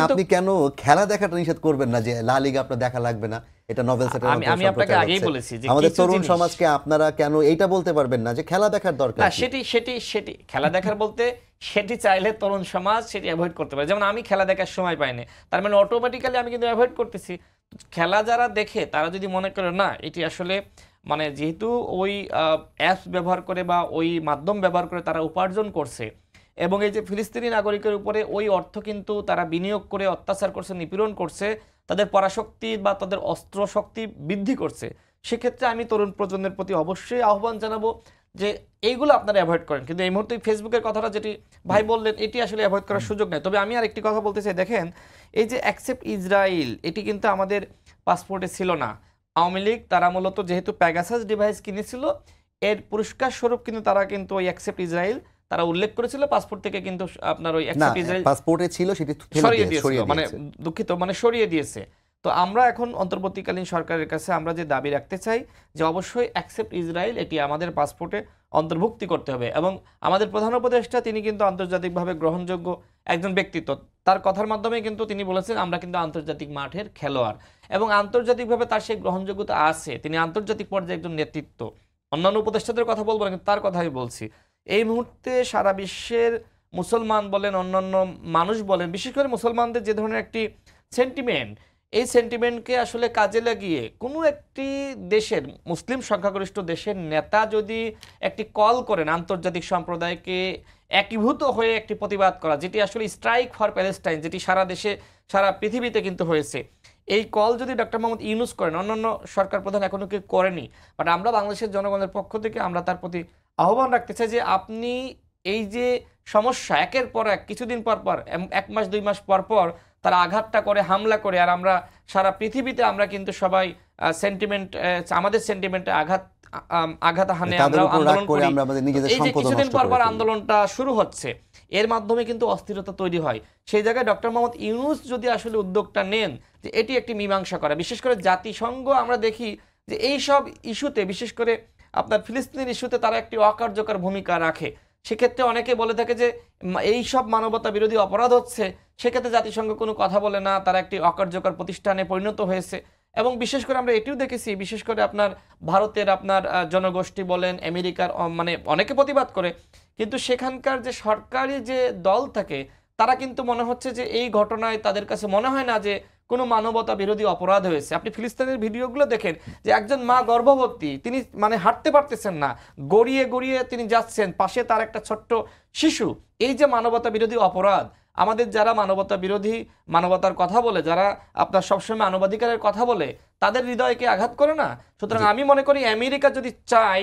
আপনি কেন খেলা দেখাটা নিষেধ করবেন না, যে লা লিগা আপনার দেখা লাগবে না, এটা নভেল সেটের মধ্যে আমি আপনাকে আগেই বলেছি যে আমাদের তরুণ সমাজকে আপনারা কেন এইটা বলতে পারবেন না যে খেলা দেখার দরকার? না, সেটি খেলা দেখার বলতে সেটি চাইলে তরুণ সমাজ সেটি অ্যাভয়েড করতে পারে। যেমন আমি খেলা দেখার সময় পাই না, তার মানে অটোমেটিক্যালি আমি কিন্তু অ্যাভয়েড করতেছি। খেলা যারা দেখে তারা যদি মনে করে না এটি আসলে মানে যেহেতু ওই অ্যাপস ব্যবহার করে বা ওই মাধ্যম ব্যবহার করে তারা উপার্জন করছে, এবং এই যে ফিলিস্তিনি নাগরিকের উপরে ওই অর্থ কিন্তু তারা বিনিয়োগ করে অত্যাচার করছে, নিপীড়ন করছে, তাদের পরাশক্তি বা তাদের অস্ত্র শক্তি বৃদ্ধি করছে, সেক্ষেত্রে আমি তরুণ প্রজন্মের প্রতি অবশ্যই আহ্বান জানাবো যে এইগুলো আপনারা অ্যাভয়েড করেন। কিন্তু এই মুহূর্তে ফেসবুকের কথাটা যেটি ভাই বললেন এটি আসলে অ্যাভয়েড করার সুযোগ নেই। তবে আমি আর একটি কথা বলতে চাই, দেখেন এই যে অ্যাকসেপ্ট ইসরায়েল এটি কিন্তু আমাদের পাসপোর্টে ছিল না। আওয়ামী লীগ তারা মূলত যেহেতু প্যাগাসাস ডিভাইস কিনেছিল, এর পুরস্কার স্বরূপ কিন্তু তারা কিন্তু ওই অ্যাকসেপ্ট ইসরায়েল তারা উল্লেখ করেছিল পাসপোর্ট থেকে, কিন্তু আপনার ওই না অ্যাকসেপ্ট ইসরায়েল পাসপোর্টে ছিল সেটি সরিয়ে দিয়েছিল, মানে দুঃখিত, মানে সরিয়ে দিয়েছে। তো আমরা এখন অন্তর্বর্তীকালীন সরকারের কাছে আমরা যে দাবি রাখতে চাই যে অবশ্যই অ্যাকসেপ্ট ইসরায়েল এটি আমাদের পাসপোর্টে অন্তর্ভুক্তি করতে হবে। এবং আমাদের প্রধান উপদেষ্টা তিনি কিন্তু আন্তর্জাতিকভাবে গ্রহণযোগ্য একজন ব্যক্তিত্ব, তার কথার মাধ্যমে কিন্তু তিনি বলেছেন আমরা কিন্তু আন্তর্জাতিক মাঠের খেলোয়াড়, এবং আন্তর্জাতিকভাবে তার সেই গ্রহণযোগ্যতা আছে, তিনি আন্তর্জাতিক পর্যায়ে একজন নেতৃত্ব। অন্যান্য উপদেষ্টাদের কথা বলবো না, কিন্তু তার কথা আমি বলছি। এই মুহূর্তে সারা বিশ্বের মুসলমান বলেন, অন্যান্য মানুষ বলেন, বিশেষ করে মুসলমানদের যে ধরনের একটি সেন্টিমেন্ট, এই সেন্টিমেন্টকে আসলে কাজে লাগিয়ে কোনো একটি দেশের, মুসলিম সংখ্যাগরিষ্ঠ দেশের নেতা যদি একটি কল করেন আন্তর্জাতিক সম্প্রদায়কে একীভূত হয়ে একটি প্রতিবাদ করা, যেটি আসলে স্ট্রাইক ফর প্যালেস্টাইন, যেটি সারা দেশে সারা পৃথিবীতে কিন্তু হয়েছে, এই কল যদি ডক্টর মোহাম্মদ ইউনূস করেন, অন্যান্য সরকার প্রধান এখনো কেউ করেনি, বাট আমরা বাংলাদেশের জনগণের পক্ষ থেকে আমরা তার প্রতি আহ্বান রাখতে চাই যে আপনি এই যে সমস্যা একের পর এক, কিছুদিন পর পর, 1 মাস 2 মাস পর পর তারা আঘাতটা করে, হামলা করে, আর আমরা সারা পৃথিবীতে আমরা কিন্তু সবাই সেন্টিমেন্ট, আমাদের সেন্টিমেন্টে আঘাত হানে আমরা আন্দোলন করি। এই যে কিছুদিন পর পর আন্দোলনটা শুরু হচ্ছে, এর মাধ্যমে কিন্তু অস্থিরতা তৈরি হয়। সেই জায়গায় ডক্টর মোহাম্মদ ইউনূস যদি আসলে উদ্যোগটা নেন যে এটি একটি মীমাংসা করা, বিশেষ করে জাতিসংঘ আমরা দেখি যে এই সব ইস্যুতে, বিশেষ করে আপনার ফিলিস্তিনের ইস্যুতে তারা একটি অকার্যকর ভূমিকা রাখে। সেক্ষেত্রে অনেকে বলে থাকে যে এই সব মানবতা বিরোধী অপরাধ হচ্ছে, সেক্ষেত্রে জাতিসংঘ কোনো কথা বলে না, তারা একটি অকার্যকর প্রতিষ্ঠানে পরিণত হয়েছে। এবং বিশেষ করে আমরা এটিও দেখেছি, বিশেষ করে আপনার ভারতের আপনার জনগোষ্ঠী বলেন, আমেরিকার মানে অনেকে প্রতিবাদ করে, কিন্তু সেখানকার যে সরকারি যে দল থাকে তারা কিন্তু মনে হচ্ছে যে এই ঘটনায় তাদের কাছে মনে হয় না যে কোনো মানবতা বিরোধী অপরাধ হয়েছে। আপনি ফিলিস্তিনের ভিডিওগুলো দেখেন যে একজন মা গর্ভবতী, তিনি মানে হাঁটতে পারতেছেন না, গড়িয়ে গড়িয়ে তিনি যাচ্ছেন, পাশে তার একটা ছোট্ট শিশু। এই যে মানবতা বিরোধী অপরাধ, আমাদের যারা মানবতা বিরোধী, মানবতার কথা বলে, যারা আপনার সবসময় মানবাধিকারের কথা বলে, তাদের হৃদয়কে আঘাত করে না? সুতরাং আমি মনে করি আমেরিকা যদি চাই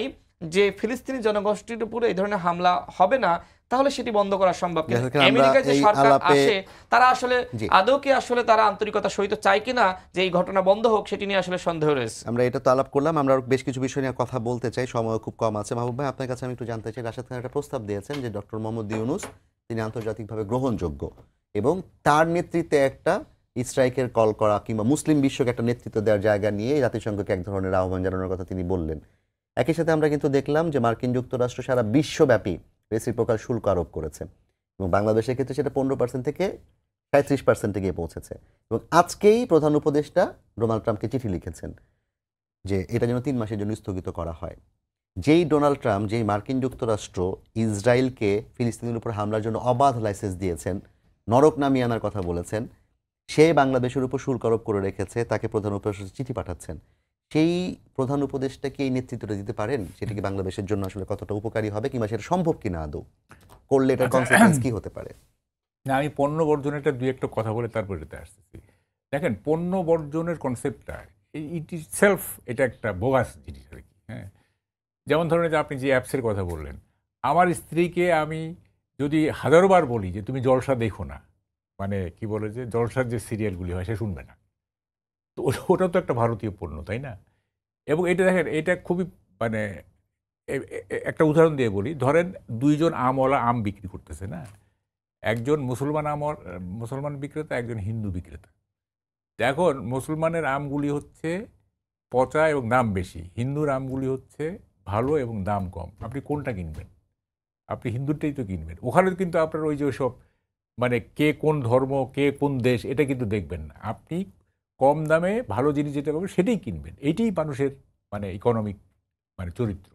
যে ফিলিস্তিনি জনগোষ্ঠীর উপরে এই ধরনের হামলা হবে না, তাহলে সেটি বন্ধ করা সম্ভব। আমেরিকায় যে সরকার আসে তারা আসলে আদৌ কি আসলে তারা আন্তরিকতার সহিত চায় কিনা যে এই ঘটনা বন্ধ হোক, সেটি নিয়ে আসলে সন্দেহ রয়েছে। আমরা এটা তো আলাপ করলাম, আমরা বেশ কিছু বিষয় নিয়ে কথা বলতে চাই, সময় খুব কম আছে। মাহবুব ভাই, আপনার কাছে আমি একটু জানতে চাই, রাশেদ খান একটা প্রস্তাব দিয়েছেন যে ডক্টর মোহাম্মদ ইউনূস তিনি আন্তর্জাতিকভাবে গ্রহণযোগ্য এবং তার নেতৃত্বে একটা স্ট্রাইকের কল করা কিংবা মুসলিম বিশ্বকে একটা নেতৃত্ব দেওয়ার জায়গা নিয়ে জাতিসংঘকে এক ধরনের আহ্বান জানানোর কথা তিনি বললেন। একই সাথে আমরা কিন্তু দেখলাম যে মার্কিন যুক্তরাষ্ট্র সারা বিশ্বব্যাপী রেসিপ্রোকাল শুল্ক আরোপ করেছে এবং বাংলাদেশের ক্ষেত্রে সেটা 15% থেকে 37% গিয়ে পৌঁছেছে। এবং আজকেই প্রধান উপদেষ্টা ডোনাল্ড ট্রাম্পকে চিঠি লিখেছেন যে এটা যেন 3 মাসের জন্য স্থগিত করা হয়। যেই ডোনাল্ড ট্রাম্প, যেই মার্কিন যুক্তরাষ্ট্র ইসরায়েলকে ফিলিস্তিনের উপর হামলার জন্য অবাধ লাইসেন্স দিয়েছেন, নরক নামিয়ে আনার কথা বলেছেন, সে বাংলাদেশের উপর শুল্ক আরোপ করে রেখেছে, তাকে প্রধান উপদেষ্টা চিঠি পাঠাচ্ছেন। সেই প্রধান উপদেষ্টা কি এই নেতৃত্বটা দিতে পারেন? সেটা কি বাংলাদেশের জন্য আসলে কতটা উপকারী হবে কিংবা সেটা সম্ভব কিনা, আদৌ করলে এটার কনসিকুয়েন্স কি হতে পারে? না, আমি পণ্য বর্জনের দুই একটা কথা বলে তারপর এতে আসতেছি। দেখেন, পণ্য বর্জনের কনসেপ্টটা ইট ইজ সেলফ, এটা একটা বোগাস জিনিস আর কি। হ্যাঁ, যেমন ধরেন যে আপনি যে অ্যাপসের কথা বললেন, আমার স্ত্রীকে আমি যদি হাজারোবার বলি যে তুমি জলসা দেখো না, মানে কি বলে যে জলসার যে সিরিয়ালগুলি হয় সে শুনবে না, তো ওটাও তো একটা ভারতীয় পণ্য, তাই না? এবং এটা দেখেন, এটা খুবই মানে একটা উদাহরণ দিয়ে বলি, ধরেন 2 জন আমওয়ালা আম বিক্রি করতেছে না, একজন মুসলমান বিক্রেতা, একজন হিন্দু বিক্রেতা। এখন মুসলমানের আমগুলি হচ্ছে পচা এবং দাম বেশি, হিন্দুর আমগুলি হচ্ছে ভালো এবং দাম কম। আপনি কোনটা কিনবেন? আপনি হিন্দুরটাই তো কিনবেন। ওখানে কিন্তু আপনার ওই যে সব মানে কে কোন ধর্ম, কে কোন দেশ, এটা কিন্তু দেখবেন না। আপনি কম দামে ভালো জিনিস যেটা পাবেন সেটাই কিনবেন। এইটাই মানুষের মানে ইকোনমিক মানে চরিত্র।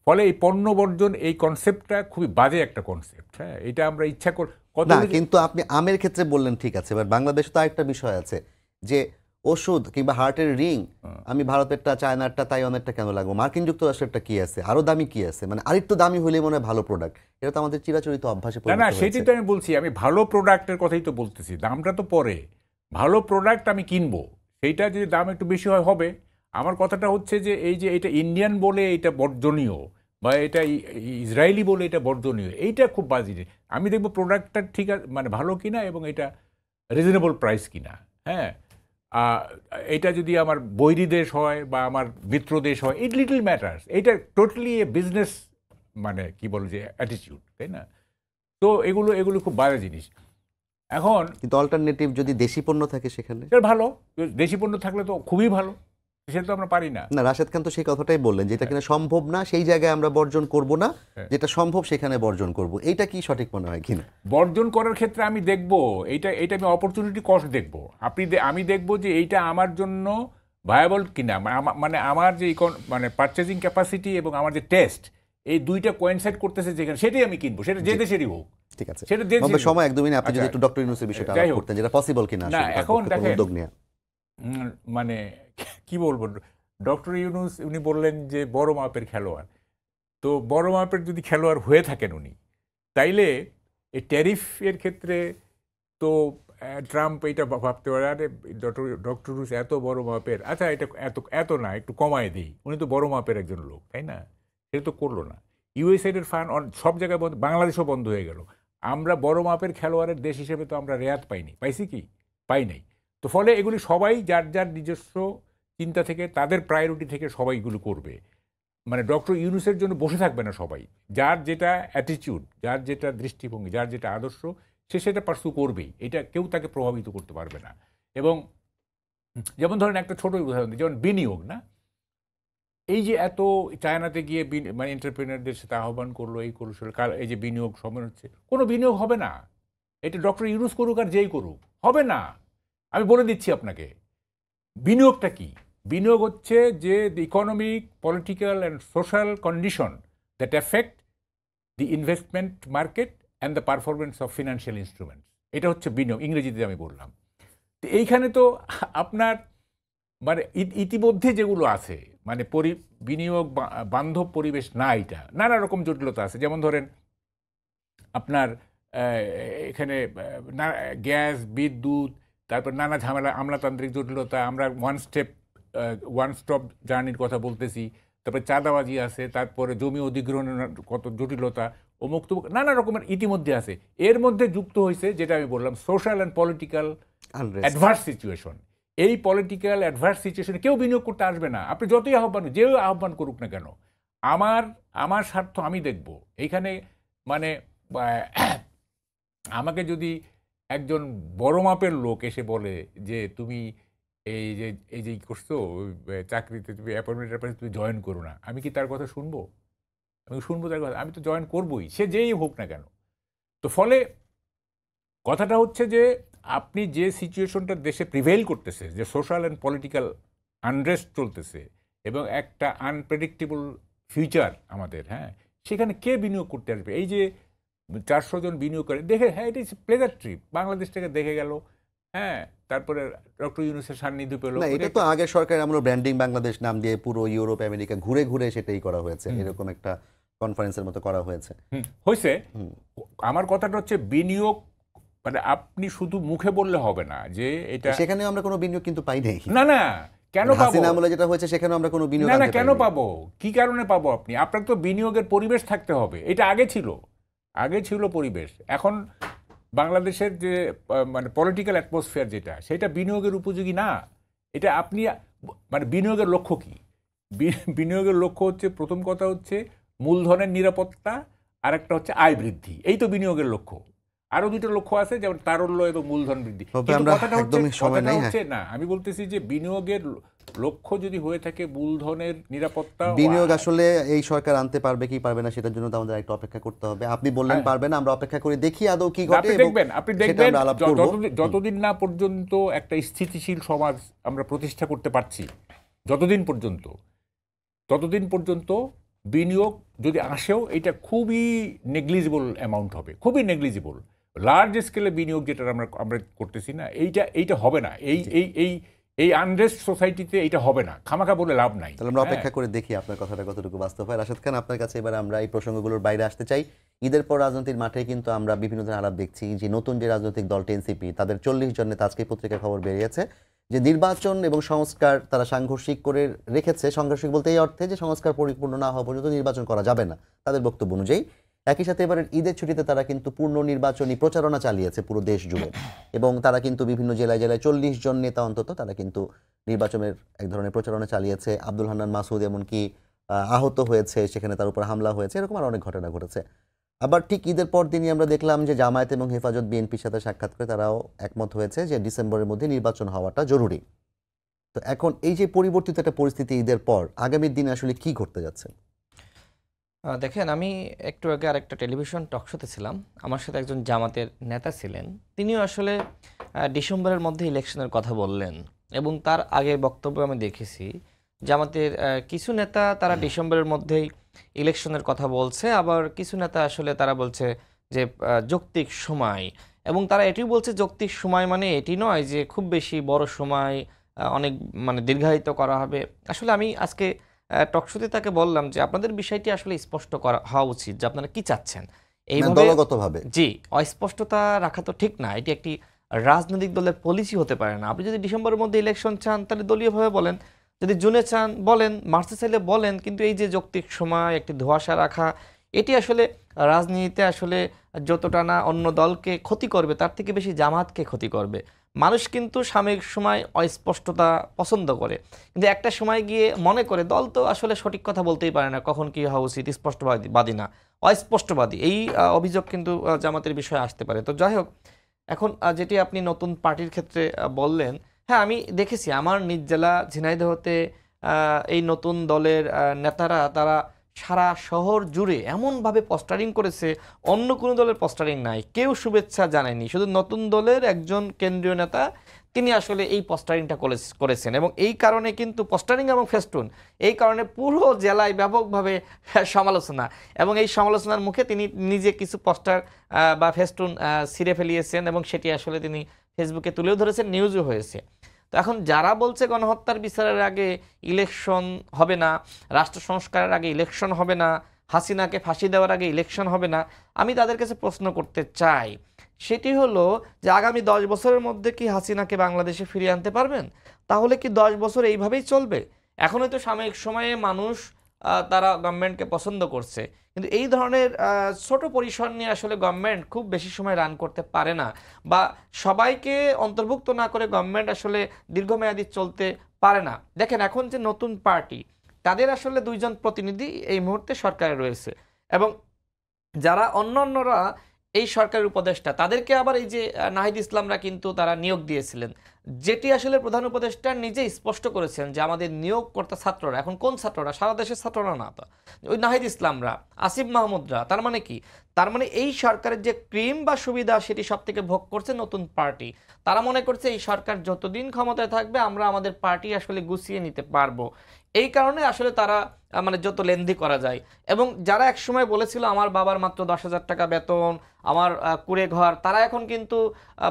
ফলে এই পণ্য বর্জন এই কনসেপ্টটা খুবই বাজে একটা কনসেপ্ট। হ্যাঁ, এটা আমরা ইচ্ছা করে না, কিন্তু আপনি আমের ক্ষেত্রে বললেন ঠিক আছে, এবার বাংলাদেশে তো আরেকটা বিষয় আছে যে ওষুধ কিংবা হার্টের রিং আমি ভারতেরটা, চায়নারটা, তাইওয়ানেরটা কেন লাগবো? মার্কিন যুক্তরাষ্ট্রেরটা কি আছে, আরো দামি কি আছে? মানে আরেকটু দামি হলে মনে হয় ভালো প্রোডাক্ট। এটা তো আমাদের চিরাচরিত অভ্যাসে পরিণত হয়েছে। না, সেটাই তো আমি বলছি, আমি ভালো প্রোডাক্টের কথাই তো বলতেছি, দামটা তো পরে। ভালো প্রোডাক্ট আমি কিনবো, সেইটা যদি দাম একটু বেশি হয় হবে, আমার কথাটা হচ্ছে যে এই যে এটা ইন্ডিয়ান বলে এটা বর্জনীয় বা এটা ইসরায়েলি বলে এটা বর্জনীয়, এইটা খুব বাজে জিনিস। আমি দেখবো প্রোডাক্টটা ঠিক আছে মানে ভালো কিনা এবং এটা রিজনেবল প্রাইস কিনা। হ্যাঁ, এটা যদি আমার বৈরী দেশ হয় বা আমার মিত্র দেশ হয়, ইট লিটল ম্যাটার্স। এটা টোটালি এ বিজনেস মানে কি বল যে অ্যাটিটিউড, তাই না? তো এগুলো এগুলো খুব বাজে জিনিস। এখন কিন্তু অল্টারনেটিভ যদি দেশি পণ্য থাকে সেখানে এটা ভালো, দেশি পণ্য থাকলে তো খুবই ভালো, সেটা তো আমরা পারি না। না, রাশেদ খান তো সেই কথাটাই বললেন, যেটা কিনা সম্ভব না সেই জায়গায় আমরা বর্জন করব না, হ্যাঁ। যেটা সম্ভব সেখানে বর্জন করব। এইটা কি সঠিক মনে হয় কিনা? বর্জন করার ক্ষেত্রে আমি দেখব এইটা এটা আমি অপরচুনিটি কস্ট দেখব। আমি দেখব যে এইটা আমার জন্য ভায়াবল কিনা, মানে আমার যে মানে পারচেজিং ক্যাপাসিটি এবং আমার যে টেস্ট, এই দুইটা কোয়েনসাইড করতেছে যেখানে, সেটাই আমি কিনবো, সেটা যে দেশেরই হোক। ঠিক আছে, সেটা দেশেরই তবে হোক। সময় একদমই না, আপনি যদি আচ্ছা, একটু ডক্টর ইউনূসের বিষয়টা যাই আলাপ হোক। করতেন, যেটা পসিবল কিনা না, আসলে তার এখন পক্ষে কোনো দেখেন, উদ্যোগ নিয়ে। মানে কি বলবো, ডক্টর ইউনূস উনি বললেন যে বড় মাপের খেলোয়াড়। তো বড় মাপের যদি খেলোয়াড় হয়ে থাকেন উনি, তাইলে এই ট্যারিফের ক্ষেত্রে তো ট্রাম্প এটা ভাবতে পারে, আরে ডক্টর ইউনূস এত বড় মাপের, আচ্ছা এটা এত এত না, একটু কমায় দিই। উনি তো বড় মাপের একজন লোক, তাই না? সেটা তো করলো না। ইউএসএর ফান্ড সব জায়গায় বন্ধ, বাংলাদেশও বন্ধ হয়ে গেল। আমরা বড় মাপের খেলোয়াড়ের দেশ হিসেবে তো আমরা রেয়াত পাইনি, পাইছি কি? পাই নাই। তো ফলে এগুলি সবাই যার যার নিজস্ব চিন্তা থেকে, তাদের প্রায়োরিটি থেকে সবাই এগুলো করবে। মানে ডক্টর ইউনূসের জন্য বসে থাকবে না সবাই। যার যেটা অ্যাটিটিউড, যার যেটা দৃষ্টিভঙ্গি, যার যেটা আদর্শ, সে সেটা পার্সু করবেই। এটা কেউ তাকে প্রভাবিত করতে পারবে না। এবং যেমন ধরেন একটা ছোট উদাহরণ দিই, যেমন বিনিয়োগ না, এই যে এত চায়নাতে গিয়ে মানে এন্টারপ্রেনারদের সাথে আহ্বান করলো, এই করলো, এই যে বিনিয়োগ সময় হচ্ছে, কোনো বিনিয়োগ হবে না। এটা ডক্টর ইউনূস করুক আর যেই করুক, হবে না। আমি বলে দিচ্ছি আপনাকে বিনিয়োগটা কি। বিনিয়োগ হচ্ছে যে the economic, political and social condition that effect the investment market and the performance of financial instruments. এটা হচ্ছে বিনিয়োগ, ইংরেজিতে আমি বললাম। তো এইখানে তো আপনার মানে ইতিমধ্যে যেগুলো আছে, মানে বিনিয়োগ বান্ধব পরিবেশ না, এটা নানা রকম জটিলতা আছে। যেমন ধরেন আপনার এখানে গ্যাস, বিদ্যুৎ, তারপর নানা ঝামেলা, আমলাতান্ত্রিক জটিলতা, আমরা ওয়ান স্টপ জার্নির কথা বলতেছি, তারপরে চাঁদাবাজি আছে, তারপরে জমি অধিগ্রহণের কত জটিলতা, অমুক তমুক নানা রকমের ইতিমধ্যে আছে। এর মধ্যে যুক্ত হয়েছে যেটা আমি বললাম, social and political adverse situation. এই পলিটিক্যাল অ্যাডভার্স সিচুয়েশনে কেউ বিনিয়োগ করতে আসবে না, আপনি যতই যে আহ্বান করুক না কেন। আমার স্বার্থ আমি দেখব এইখানে। মানে আমাকে যদি একজন বড় মাপের লোক এসে বলে যে তুমি এই যে করছো চাকরিতে, তুমি অ্যাপয়েন্টমেন্ট তুমি জয়েন করো না, আমি কি তার কথা শুনবো? আমি শুনবো তার কথা? আমি তো জয়েন করবোই, সে যেই হোক না কেন। তো ফলে কথাটা হচ্ছে যে আপনি যে সিচুয়েশনটা দেশে প্রিভেইল করতেছে, যে সোশ্যাল অ্যান্ড পলিটিক্যাল আনরেস্ট চলতেছে এবং একটা আনপ্রেডিক্টেবল ফিউচার আমাদের, হ্যাঁ, সেখানে কে বিনিয়োগ করতে আসবে? এই যে 400 জন বিনিয়োগ করে দেখে, হ্যাঁ, এটা ইজ প্লেজার ট্রিপ, বাংলাদেশ থেকে দেখে গেল, হ্যাঁ, তারপরে ডক্টর ইউনূসের সান্নিধ্য পেল। না, এটা তো আগের সরকার আমরা ব্র্যান্ডিং বাংলাদেশ নাম দিয়ে পুরো ইউরোপ আমেরিকা ঘুরে ঘুরে সেটাই করা হয়েছে, এরকম একটা কনফারেন্সের মতো করা হয়েছে। হয়েছে। আমার কথাটা হচ্ছে বিনিয়োগ মানে আপনি শুধু মুখে বললে হবে না যে এটা, সেখানে আমরা কোনো বিনিয়োগ কিন্তু পাই নাই। না না, কেন পাবো? হাসিনা আমলে যেটা হয়েছে সেখানে আমরা কোনো বিনিয়োগ না না, আনতে কেন পারিনি। পাবো? কি কারণে পাবো? আপনার তো বিনিয়োগের পরিবেশ থাকতে হবে। এটা আগে ছিল পরিবেশ। এখন বাংলাদেশের যে মানে পলিটিক্যাল অ্যাটমসফিয়ার যেটা, সেটা বিনিয়োগের উপযোগী না। এটা আপনি মানে বিনিয়োগের লক্ষ্য কি? বিনিয়োগের লক্ষ্য হচ্ছে, প্রথম কথা হচ্ছে মূলধনের নিরাপত্তা, আর একটা হচ্ছে আয় বৃদ্ধি। এই তো বিনিয়োগের লক্ষ্য। আরো দুটো লক্ষ্য আছে, যেমন তারল্য এবং মূলধন বৃদ্ধি। কিন্তু কথাটা হচ্ছে না, আমি বলতেছি যে বিনিয়োগের লক্ষ্য যদি হয়ে থাকে মূলধনের নিরাপত্তা, বিনিয়োগ আসলে এই সরকার আনতে পারবে কি পারবে না সেটার জন্য তো আমাদের একটু অপেক্ষা করতে হবে। আপনি বললেন পারবে না, আমরা অপেক্ষা করে দেখি আদৌ কি ঘটে। আপনি দেখবেন যতদিন না পর্যন্ত একটা স্থিতিশীল সমাজ আমরা প্রতিষ্ঠা করতে পারছি, ততদিন পর্যন্ত বিনিয়োগ যদি আসেও এটা খুবই নেগলিজিবল অ্যামাউন্ট হবে, খুবই নেগলিজিবল। লার্জ স্কেলে বিনিয়োগ যেটা আমরা করতেছি না, এইটা হবে না। এই আনরেস্ট সোসাইটিতে এটা হবে না, খামাখা বলে লাভ নাই। তাহলে আমরা অপেক্ষা করে দেখি আপনার কথাটা কতটুকু বাস্তব হয়। রাশেদ খান, আপনার কাছে এবার আমরা এই প্রসঙ্গগুলোর বাইরে আসতে চাই। ঈদের পর রাজনীতির মাঠে কিন্তু আমরা বিভিন্ন ধরনের আলাপ দেখছি যে নতুন যে রাজনৈতিক দলটি এনসিপি, তাদের 40 জন নেতা, আজকে পত্রিকার খবর বেরিয়েছে, যে নির্বাচন এবং সংস্কার তারা সাংঘর্ষিক করে রেখেছে। সাংঘর্ষিক বলতে এই অর্থে যে সংস্কার পরিপূর্ণ না হওয়া পর্যন্ত নির্বাচন করা যাবে না তাদের বক্তব্য অনুযায়ী। একই সাথে এবারের ঈদের ছুটিতে তারা কিন্তু পূর্ণ নির্বাচনী প্রচারণা চালিয়েছে পুরো দেশ জুড়ে, এবং তারা কিন্তু বিভিন্ন জেলায় জেলায় 40 জন নেতা অন্তত তারা কিন্তু নির্বাচনের এক ধরনের প্রচারণা চালিয়েছে। আব্দুল হান্নান মাসুদ এমনকি আহত হয়েছে, সেখানে তার উপর হামলা হয়েছে, এরকম আর অনেক ঘটনা ঘটেছে। আবার ঠিক ঈদের পর দিনই আমরা দেখলাম যে জামায়াত এবং হেফাজত বিএনপির সাথে সাক্ষাৎ করে তারাও একমত হয়েছে যে ডিসেম্বরের মধ্যে নির্বাচন হওয়াটা জরুরি। তো এখন এই যে পরিবর্তিত একটা পরিস্থিতি ঈদের পর আগামী দিনে আসলে কি ঘটতে যাচ্ছে? দেখেন, আমি একটু আগে আরেকটা টেলিভিশন টক শোতে ছিলাম, আমার সাথে একজন জামাতের নেতা ছিলেন, তিনিও আসলে ডিসেম্বরের মধ্যে ইলেকশনের কথা বললেন। এবং তার আগের বক্তব্য আমি দেখেছি জামাতের কিছু নেতা তারা ডিসেম্বরের মধ্যেই ইলেকশনের কথা বলছে, আবার কিছু নেতা আসলে তারা বলছে যে যৌক্তিক সময়। এবং তারা এটিও বলছে যৌক্তিক সময় মানে এটি নয় যে খুব বেশি বড় সময়, অনেক মানে দীর্ঘায়িত করা হবে। আসলে আমি আজকে টকশোতে তাকে বললাম যে আপনাদের বিষয়টি আসলে স্পষ্ট করা হওয়া উচিত যে আপনারা কি চাচ্ছেন। এইভাবে দলগতভাবে জি অস্পষ্টতা রাখা তো ঠিক না, এটি একটি রাজনৈতিক দলের পলিসি হতে পারে না। আপনি যদি ডিসেম্বরের মধ্যে ইলেকশন চান তাহলে দলীয়ভাবে বলেন, যদি জুনে চান বলেন, মার্চে চাইলে বলেন, কিন্তু এই যে যৌক্তিক সময় একটি ধোঁয়াশা রাখা, এটি আসলে রাজনীতিতে আসলে যতটা না অন্য দলকে ক্ষতি করবে তার থেকে বেশি জামাতকে ক্ষতি করবে। মানুষ কিন্তু সাময়িক সময় অস্পষ্টতা পছন্দ করে, কিন্তু একটা সময় গিয়ে মনে করে দল তো আসলে সঠিক কথা বলতেই পারে না, কখন কি হওয়া উচিত, স্পষ্টবাদী না অস্পষ্টবাদী, এই অভিযোগ কিন্তু জামাতের বিষয়ে আসতে পারে। তো যাই হোক, এখন যেটি আপনি নতুন পার্টির ক্ষেত্রে বললেন, হ্যাঁ আমি দেখেছি আমার নিজ জেলা ঝিনাইদহতে এই নতুন দলের নেতারা তারা সারা শহর জুড়ে এমনভাবে পোস্টারিং করেছে, অন্য কোনো দলের পোস্টারিং নাই, কেউ শুভেচ্ছা জানায়নি, শুধু নতুন দলের একজন কেন্দ্রীয় নেতা তিনি আসলে এই পোস্টারিংটা করেছেন। এবং এই কারণে কিন্তু পোস্টারিং এবং ফেস্টুন, এই কারণে পুরো জেলায় ব্যাপকভাবে সমালোচনা, এবং এই সমালোচনার মুখে তিনি নিজে কিছু পোস্টার বা ফেস্টুন ছিঁড়ে ফেলিয়েছেন, এবং সেটি আসলে তিনি ফেসবুকে তুলেও ধরেছেন, নিউজও হয়েছে। তো এখন যারা বলছে গণহত্যার বিচারের আগে ইলেকশন হবে না, রাষ্ট্র সংস্কারের আগে ইলেকশন হবে না, হাসিনাকে ফাঁসি দেওয়ার আগে ইলেকশন হবে না, আমি তাদের কাছে প্রশ্ন করতে চাই, সেটি হলো যে আগামী 10 বছরের মধ্যে কি হাসিনাকে বাংলাদেশে ফিরিয়ে আনতে পারবেন? তাহলে কি 10 বছর এইভাবেই চলবে? এখনই তো সাময়িক সময়ে মানুষ তারা গভর্নমেন্টকে পছন্দ করছে, কিন্তু এই ধরনের ছোট পরিসর নিয়ে আসলে গভর্নমেন্ট খুব বেশি সময় রান করতে পারে না, বা সবাইকে অন্তর্ভুক্ত না করে গভর্নমেন্ট আসলে দীর্ঘমেয়াদী চলতে পারে না। দেখেন, এখন যে নতুন পার্টি তাদের আসলে 2 জন প্রতিনিধি এই মুহূর্তে সরকারে রয়েছে, এবং যারা অন্যান্যরা এই সরকারের উপদেষ্টা তাদেরকে আবার এই যে নাহিদ ইসলামরা কিন্তু তারা নিয়োগ দিয়েছিলেন, যেটি আসলে প্রধান উপদেষ্টা নিজে স্পষ্ট করেছেন যে আমাদের নিয়োগকর্তা ছাত্ররা, এখন কোন ছাত্ররা, সারা দেশের ছাত্ররা না, তো ওই নাহিদ ইসলামরা, আসিফ মাহমুদরা, তার মানে কি, তার মানে এই সরকারের যে ক্রিম বা সুবিধা সেটি সব থেকে ভোগ করছে নতুন পার্টি। তারা মনে করছে এই সরকার যতদিন ক্ষমতায় থাকবে আমরা আমাদের পার্টি আসলে গুছিয়ে নিতে পারবো, এই কারণে আসলে তারা মানে যত লেন্দি করা যায়। এবং যারা একসময় বলেছিল আমার বাবার মাত্র 10,000 টাকা বেতন, আমার কুড়ে ঘর, তারা এখন কিন্তু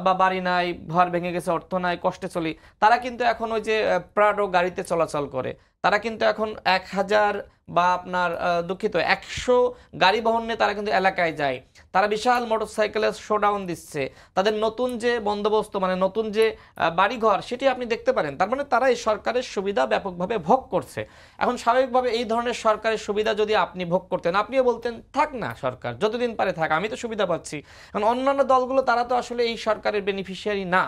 বা বাড়ি নাই, ঘর ভেঙে গেছে, অর্থ নাই, কষ্টে চলি, তারা কিন্তু এখন ওই যে প্রাডো গাড়িতে চলাচল করে, তারা কিন্তু এখন 1000 বা আপনার দুঃখিত 100 গাড়ি বহন নিয়ে তারা কিন্তু এলাকায় যায়, তারা বিশাল মোটরসাইকেলের শোডাউন দিচ্ছে, তাদের নতুন যে বন্দোবস্ত মানে নতুন যে বাড়িঘর সেটি আপনি দেখতে পারেন। তার মানে তারা এই সরকারের সুবিধা ব্যাপকভাবে ভোগ করছে। এখন স্বাভাবিকভাবে এই ধরনের সরকারের সুবিধা যদি আপনি ভোগ করতেন, আপনিও বলতেন থাক না সরকার, যতদিন পারে থাক, আমি তো সুবিধা পাচ্ছি। কারণ অন্যান্য দলগুলো তারা তো আসলে এই সরকারের বেনিফিশিয়ারি না,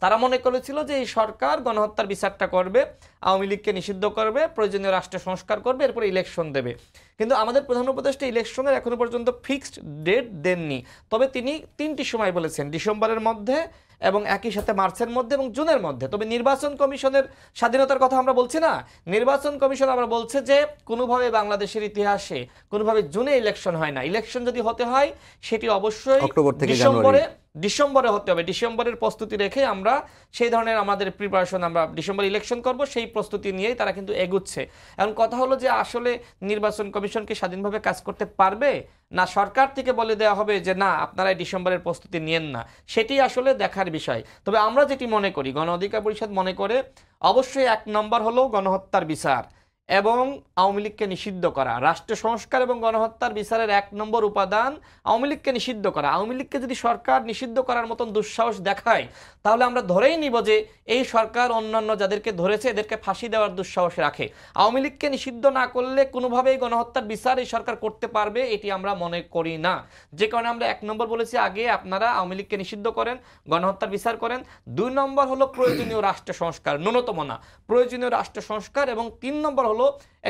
তারা মনে করেছিল যে এই সরকার গণহত্যার বিচারটা করবে, আওয়ামী লীগকে নিষিদ্ধ করবে, প্রয়োজনীয় রাষ্ট্র সংস্কার করবে, এরপরে ইলেকশন দেবে। কিন্তু আমাদের প্রধান উপদেষ্টা ইলেকশনের এখনো পর্যন্ত ফিক্সড ডেট দেননি, তবে তিনি 3টি সময় বলেছেন, ডিসেম্বরের মধ্যে এবং একই সাথে মার্চের মধ্যে এবং জুনের মধ্যে। তবে নির্বাচন কমিশনের স্বাধীনতার কথা আমরা বলছি না, নির্বাচন কমিশন আমরা বলছে যে কোনোভাবে বাংলাদেশের ইতিহাসে কোনোভাবে জুনে ইলেকশন হয় না, ইলেকশন যদি হতে হয় সেটি অবশ্যই অক্টোবর থেকে ডিসেম্বরে হতে হবে। ডিসেম্বরের প্রস্তুতি রেখে আমরা সেই ধরনের আমাদের প্রিপারেশন, আমরা ডিসেম্বরে ইলেকশন করব সেই প্রস্তুতি নিয়েই তারা কিন্তু এগুচ্ছে। এখন কথা হলো যে আসলে নির্বাচন কমিশন কি স্বাধীনভাবে কাজ করতে পারবে, না সরকার থেকে বলে দেওয়া হবে যে না আপনারা ডিসেম্বরের প্রস্তুতি নিয়েন না, সেটি আসলে দেখার বিষয়। তবে আমরা যেটি মনে করি, গণ অধিকার পরিষদ মনে করে অবশ্যই 1 নম্বর হলো গণহত্যার বিচার, এবং আওয়ামী লীগকে নিষিদ্ধ করা। রাষ্ট্র সংস্কার এবং গণহত্যার বিচারের 1 নম্বর উপাদান আওয়ামী লীগকে নিষিদ্ধ করা। আওয়ামী লীগকে যদি সরকার নিষিদ্ধ করার মতন দুঃসাহস দেখায়, তাহলে আমরা ধরেই নিব যে এই সরকার অন্যান্য যাদেরকে ধরেছে এদেরকে ফাঁসি দেওয়ার দুঃসাহস রাখে। আওয়ামী লীগকে নিষিদ্ধ না করলে কোনোভাবেই গণহত্যার বিচার এই সরকার করতে পারবে এটি আমরা মনে করি না। যে কারণে আমরা 1 নম্বর বলেছি, আগে আপনারা আওয়ামী লীগকে নিষিদ্ধ করেন, গণহত্যার বিচার করেন। 2 নম্বর হলো প্রয়োজনীয় রাষ্ট্র সংস্কার, ন্যূনতম না প্রয়োজনীয় রাষ্ট্র সংস্কার, এবং 3 নম্বর হলো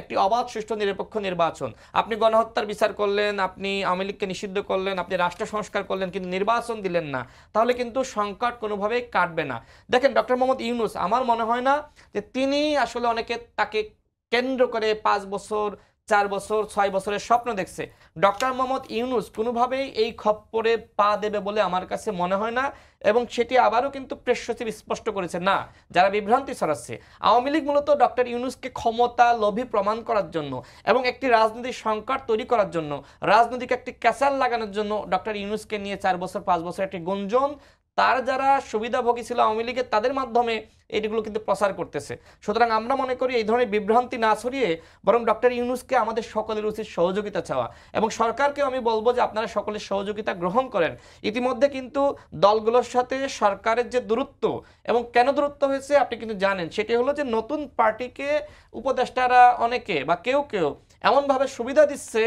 একটি অবাধ সুষ্ঠু নিরপেক্ষ নির্বাচন। আপনি গণহত্যার বিচার করলেন, আপনি আওয়ামী লীগকে নিষিদ্ধ করলেন, আপনি রাষ্ট্র সংস্কার করলেন, কিন্তু নির্বাচন দিলেন না, তাহলে কিন্তু সংকট কোনোভাবেই কাটবে না। দেখেন ডক্টর মোহাম্মদ ইউনূস, আমার মনে হয় না যে তিনি আসলে অনেকে তাকে কেন্দ্র করে 5 বছর 4 বছর 6 বছরের স্বপ্ন দেখছে। ডক্টর মোহাম্মদ ইউনূস কোনোভাবেই এই খপ্পরে পা দেবে বলে আমার কাছে মনে হয় না, এবং সেটি আবারও কিন্তু প্রেস সচিব স্পষ্ট করেছে না, যারা বিভ্রান্তি ছড়াচ্ছে। আওয়ামী লীগ মূলত ডক্টর ইউনূসকে ক্ষমতা লোভী প্রমাণ করার জন্য এবং একটি রাজনৈতিক সংকট তৈরি করার জন্য, রাজনৈতিক একটি ক্যাসাল লাগানোর জন্য ডক্টর ইউনূসকে নিয়ে 4 বছর 5 বছর একটি গুঞ্জন তার যারা সুবিধাভোগী ছিল আওয়ামী লীগের তাদের মাধ্যমে এইগুলো কিন্তু প্রচার করতেছে। সুতরাং আমরা মনে করি এই ধরনের বিভ্রান্তি না ছড়িয়ে বরং ডক্টর ইউনূসকে আমাদের সকলের উচিত সহযোগিতা চাওয়া, এবং সরকারকেও আমি বলবো যে আপনারা সকলের সহযোগিতা গ্রহণ করেন। ইতিমধ্যে কিন্তু দলগুলোর সাথে সরকারের যে দূরত্ব, এবং কেন দূরত্ব হয়েছে আপনি কিন্তু জানেন, সেটি হলো যে নতুন পার্টিকে উপদেষ্টারা অনেকে বা কেউ কেউ এমনভাবে সুবিধা দিচ্ছে,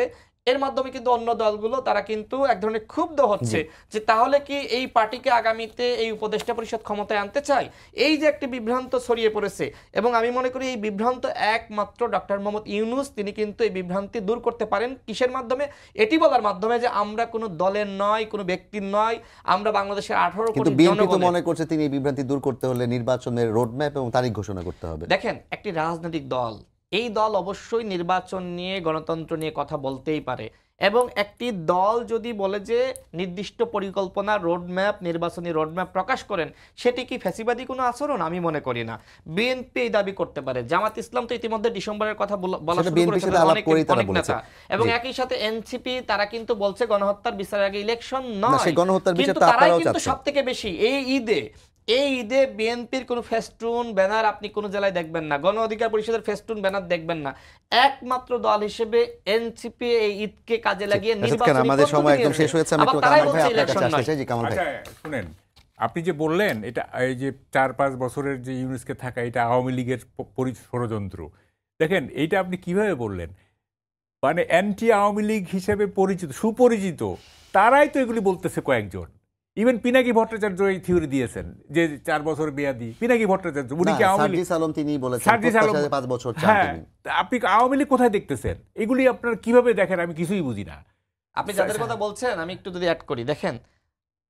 এর মাধ্যমে কিন্তু অন্য দলগুলো তারা কিন্তু এক ধরনের ক্ষুব্ধ হচ্ছে যে তাহলে কি এই পার্টিকে আগামীতে এই উপদেষ্টা পরিষদ ক্ষমতায় আনতে চায়। এই যে একটি বিভ্রান্ত ছড়িয়ে পড়েছে, এবং আমি মনে করি এই বিভ্রান্ত একমাত্র ডক্টর মোহাম্মদ ইউনূস তিনি কিন্তু এই বিভ্রান্তি দূর করতে পারেন। কিসের মাধ্যমে? এটি বলার মাধ্যমে যে আমরা কোনো দলের নয়, কোনো ব্যক্তির নয়, আমরা বাংলাদেশের 18 কোটি বিএনপি তো জনগণের। মনে করছে তিনি এই বিভ্রান্তি দূর করতে হলে নির্বাচনের রোডম্যাপ এবং তারিখ ঘোষণা করতে হবে। দেখেন, একটি রাজনৈতিক দল, এই দল অবশ্যই নির্বাচন নিয়ে গণতন্ত্র নিয়ে কথা বলতেই পারে, এবং একটি দল যদি বলে যে নির্দিষ্ট পরিকল্পনা রোডম্যাপ, নির্বাচনী রোডম্যাপ প্রকাশ করেন, সেটি কি ফ্যাসিবাদী কোনো আচরণ? আমি মনে করি না। বিএনপি এই দাবি করতে পারে, জামাত ইসলাম তো ইতিমধ্যে ডিসেম্বরের কথা বলা শুরু করেছে অনেক নেতা, এবং একই সাথে এনসিপি তারা কিন্তু বলছে গণহত্যার বিচারের আগে ইলেকশন নয়, কিন্তু তারাই কিন্তু সবথেকে বেশি এই ঈদে বিএনপির কোনো ফেস্টুন ব্যানার আপনি কোনো জেলায় দেখবেন না, গণ অধিকার পরিষদের ফেস্টুন ব্যানার দেখবেন না। একমাত্র দল হিসেবে এনসিপি এই ঈদকে কাজে লাগিয়ে নির্বাচনী আমাদের সময় একদম শেষ হয়েছে। আমি একটু কামাল ভাই আপনার কাছে আসতে চাই। জি কামাল ভাই, শুনেন, আপনি যে বললেন এটা এই যে 4-5 বছরের যে ইউনূসকে থাকা, এটা আওয়ামী লীগের ষড়যন্ত্র। দেখেন এইটা আপনি কিভাবে বললেন, মানে অ্যান্টি আওয়ামী লীগ হিসেবে পরিচিত, সুপরিচিত তারাই তো এগুলি বলতেছে কয়েকজন। ইভেন পিনাকি ভট্টাচার্য এই থিওরি দিয়েছেন যে 4 বছর মেয়াদি। পিনাকি ভট্টাচার্য উনি কি আওয়ামী লীগ? সার্জিস আলম তিনি বলেছেন 5 বছর চান তিনি। আপনি আওয়ামী লীগ কোথায় দেখতেছেন? এগুলি আপনারা কিভাবে দেখেন আমি কিছুই বুঝি না। আপনি যাদের কথা বলছেন আমি একটু যদি অ্যাড করি, দেখেন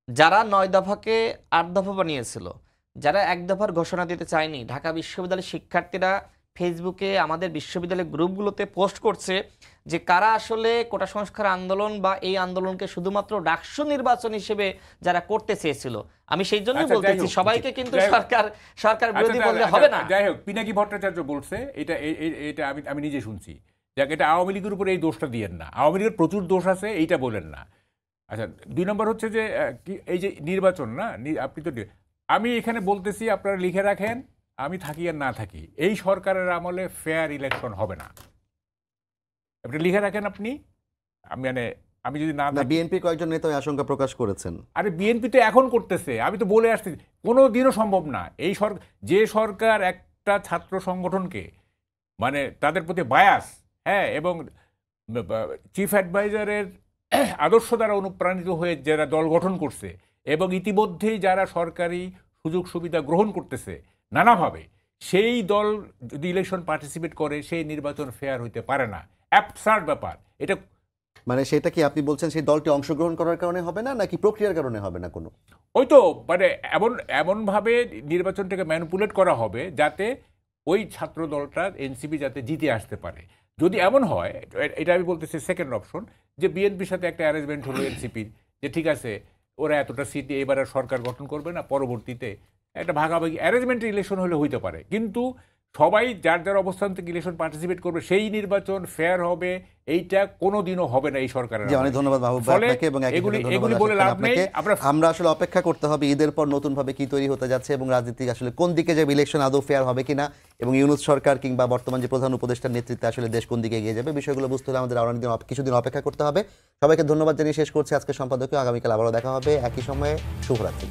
যারা 9 দফাকে 8 দফা বানিয়েছিল, যারা 1 দফার ঘোষণা দিতে চায়নি, ঢাকা বিশ্ববিদ্যালয়ের শিক্ষার্থীরা ফেসবুকে আমাদের বিশ্ববিদ্যালয়ের গ্রুপগুলোতে পোস্ট করছে যে কারা আসলে কোটা সংস্কার আন্দোলন বা এই আন্দোলনকে শুধুমাত্র ডাকসু নির্বাচন হিসেবে যারা করতে চেয়েছিল। আমি সেই জন্যই বলতেছি সবাইকে কিন্তু সরকার বিরোধী বললে হবে না। যাই হোক, পিনাকি ভট্টাচার্য বলছে এটা এটা আমি নিজে শুনছি, যাক এটা আওয়ামী লীগের উপরে এই দোষটা দিয়েন না, আওয়ামী লীগের প্রচুর দোষ আছে, এইটা বলেন না। আচ্ছা, 2 নম্বর হচ্ছে যে এই যে নির্বাচন না, আপনি তো আমি এখানে বলতেছি আপনারা লিখে রাখেন, আমি থাকি আর না থাকি, এই সরকারের আমলে ফেয়ার ইলেকশন হবে না। আপনি লিখে রাখেন আপনি, আমি যদি না, বিএনপি কয়েকজন নেতা আশঙ্কা প্রকাশ করেছেন। আরে বিএনপি তো এখন করতেছে, আমি তো বলে আসছি কোনো দিনও সম্ভব না। এই যে সরকার একটা ছাত্র সংগঠনকে মানে তাদের প্রতি বায়াস, হ্যাঁ, এবং চিফ অ্যাডভাইজারের আদর্শ দ্বারা অনুপ্রাণিত হয়ে যারা দল গঠন করছে, এবং ইতিমধ্যেই যারা সরকারি সুযোগ সুবিধা গ্রহণ করতেছে নানাভাবে, সেই দল যদি ইলেকশন পার্টিসিপেট করে সেই নির্বাচন ফেয়ার হইতে পারে না। অ্যাবসার্ড ব্যাপার এটা। মানে সেটা কি আপনি বলছেন সেই দলটি অংশগ্রহণ করার কারণে হবে না, নাকি প্রক্রিয়ার কারণে হবে না? কোনো ওই তো মানে এমনভাবে নির্বাচনটাকে ম্যানিপুলেট করা হবে যাতে ওই ছাত্র দলটা এনসিপি যাতে জিতে আসতে পারে। যদি এমন হয়, এটা আমি বলতেছি সেকেন্ড অপশন, যে বিএনপির সাথে একটা অ্যারেঞ্জমেন্ট হলো এনসিপির, যে ঠিক আছে ওরা এতটা সিট এবার আর সরকার গঠন করবে না, পরবর্তীতে একটা ভাগাভাগি অ্যারেঞ্জমেন্টের ইলেকশন হলে হইতে পারে, কিন্তু সবাই যার যার অবস্থান থেকে ইলেকশন পার্টিসিপেট করবে, সেই নির্বাচন ফেয়ার হবে, এইটা কোনোদিনও হবে না এই সরকারের। অনেক ধন্যবাদ মাহবুব ভাই আপনাকে, এবং এগুলি বলে লাভ নেই। আমরা আসলে অপেক্ষা করতে হবে ঈদের পর নতুন ভাবে কি তৈরি হতে যাচ্ছে এবং রাজনীতি আসলে কোন দিকে যাবে, ইলেকশন আদৌ ফেয়ার হবে কিনা, এবং ইউনূস সরকার কিংবা বর্তমান যে প্রধান উপদেষ্টার নেতৃত্বে আসলে দেশ কোন দিকে এগিয়ে যাবে, বিষয়গুলো বুঝতে হলে আমাদের আরও কিছুদিন অপেক্ষা করতে হবে। সবাইকে ধন্যবাদ জানিয়ে শেষ করছি আজকে সম্পাদকীয়। আগামীকাল আবারও দেখা হবে একই সময়ে। শুভরাত্রি।